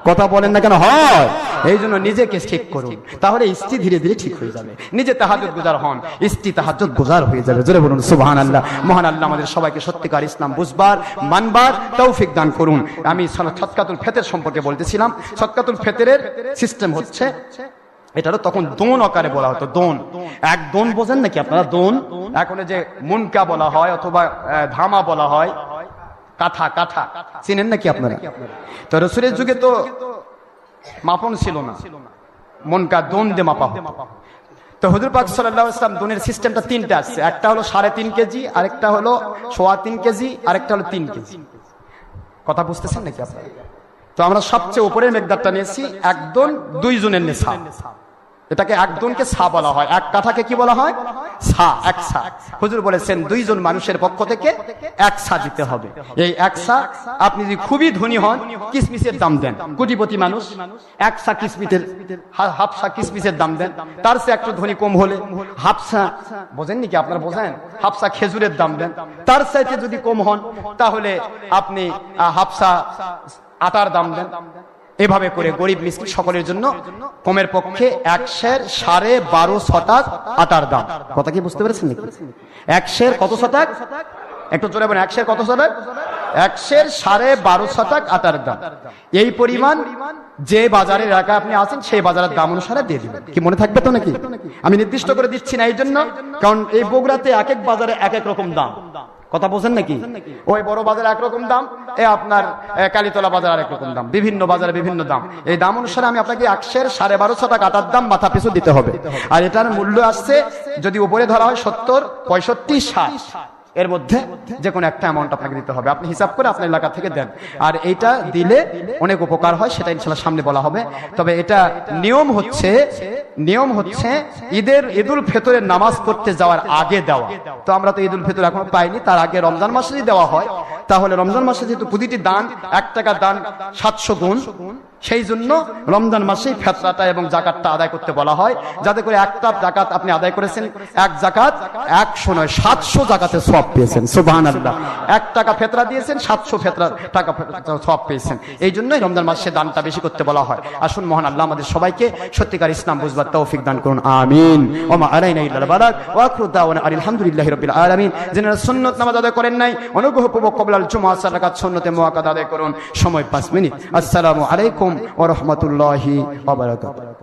কথা বলেন না কেন? হয়। এই জন্য নিজেকে ঠিক করুন, তাহলে স্ত্রী ধীরে ধীরে ঠিক হয়ে যাবে। নিজে তাহাজ্জুদ গুজার হন, স্ত্রী তাহাজ্জুদ গুজার হয়ে যাবে। জোরে বলুন সুবহানাল্লাহ। মহান আল্লাহ আমাদের সবাইকে সত্যিকার ইসলাম বুঝবার, মানবার তৌফিক দান করুন। আমি সদকাতুল ফিতর সম্পর্কে বলতেছিলাম। সদকাতুল ফিতরের সিস্টেম হচ্ছে, এটা তখন দোন আকারে বলা হতো। দোন, এক দোন বোঝেন নাকি আপনারা? দোন এখন যে মুনকা বলা হয় অথবা ধামা বলা হয়, কাঠা, কাঠা চিনেন নাকি আপনারা? তো রাসূলের যুগে তো মাপন ছিল না, মুনকা দোন দিয়ে মাপা হতো। তো হুজুর পাক সাল্লাল্লাহু আলাইহি ওয়াসাল্লাম দোনের সিস্টেমটা 3টা আছে। একটা হলো 3.5 কেজি, আরেকটা হলো 3.25 কেজি, আরেকটা হলো 3 কেজি। কথা বুঝতেছেন নাকি আপনারা? তো আমরা সবচেয়ে উপরের মেকদারটা নিয়েছি। একদম 2 জনের নিসাব, এটাকে একদনকে সা বলা হয়। এক কাঠাকে কি বলা হয়? সা, এক সা। হুজুর বলেছেন 2 জন মানুষের পক্ষ থেকে 1 সা দিতে হবে। এই 1 সা, আপনি যদি খুবই ধনী হন, কিসমিসের দাম দেন। কোটিপতি মানুষ 1 সা কিসমিসের, হাফ সা কিসমিসের দাম দেন। তার চেয়ে একটু ধনী কম হলে হাফ সা, বোঝেন নাকি আপনারা? বোঝেন? হাফ সা খেজুরের দাম দেন। তার চাইতে যদি কম হন, তাহলে আপনি হাফ সা আটার দাম দেন। এভাবে করে গরিব মিসকিন সকলের জন্য কমের পক্ষে 1 সের 12.5 শতাক আটার দাম। কথা কি বুঝতে পেরেছেন নাকি? 1 সের কত শতাক? একটু জোরে বলেন, 1 সের কত শতাক? 1 সের 12.5 শতাক আটার দাম। এই পরিমাণ যে বাজারের এলাকা আপনি আছেন, সেই বাজারের দাম অনুসারে দিয়ে দিবেন। কি মনে থাকবে তো নাকি? আমি নির্দিষ্ট করে দিচ্ছি না এই জন্য, কারণ এই বগুড়াতে এক এক বাজারে এক এক রকম দাম। কথা বোঝেন নাকি? ওই বড় বাজারে একরকম দাম, আপনার কালীতলা বাজার আরেক রকম দাম, বিভিন্ন বাজারে বিভিন্ন দাম। এই দাম অনুসারে আমি আপনাকে 1 সের 12.5 শতাক আটার দাম মাথা পিছু দিতে হবে। আর এটার মূল্য আসছে, যদি উপরে ধরা হয় 70, 65, 60, এর মধ্যে যে কোনো একটা অ্যামাউন্ট আপনাকে দিতে হবে। আপনি হিসাব করে আপনার এলাকা থেকে দেন। আর এইটা দিলে অনেক উপকার হয়, সেটা ইনশাআল্লাহ সামনে বলা হবে। তবে এটা নিয়ম হচ্ছে ঈদুল ফিতরের নামাজ পড়তে যাওয়ার আগে দেওয়া। তো আমরা তো ঈদুল ফিতর এখনো পাইনি, তার আগে রমজান মাসে যদি দেওয়া হয়, তাহলে রমজান মাসে যেহেতু প্রতিটি দান 1 টাকা দান 700 গুণ, সেই জন্য রমজান মাসেই ফিতরাটা এবং যাকাতটা আদায় করতে বলা হয়, যাতে করে একটা যাকাত আপনি আদায় করেছেন, 1 যাকাত 100 নয় 700 যাকাতের সওয়াব পেয়েছেন। সুবহানাল্লাহ। 1 টাকা ফিতরা দিয়েছেন, 700 ফিতরা টাকা সওয়াব পেয়েছেন। এই জন্যই রমজান মাসে দানটা বেশি করতে বলা হয়। আসুন মহান আল্লাহ আমাদের সবাইকে সত্যিকার ইসলাম বুঝবার তৌফিক দান করুন। আমিন। ওয়া মা আলাইনা ইল্লাল বালাগ ওয়া আখিরু দাওয়ানা আলহামদুলিল্লাহি রাব্বিল আলামিন। যারা সুন্নাত নামাজ আদায় করেন নাই, অনুগ্রহপূর্বক ক্বাবলাল জুমআ 4 রাকাত সুন্নতে মুআক্কাদা আদায় করুন। সময় 5 মিনিট। আসসালামু আলাইকুম ওয়া রাহমাতুল্লাহি ওয়া বারাকাতুহু।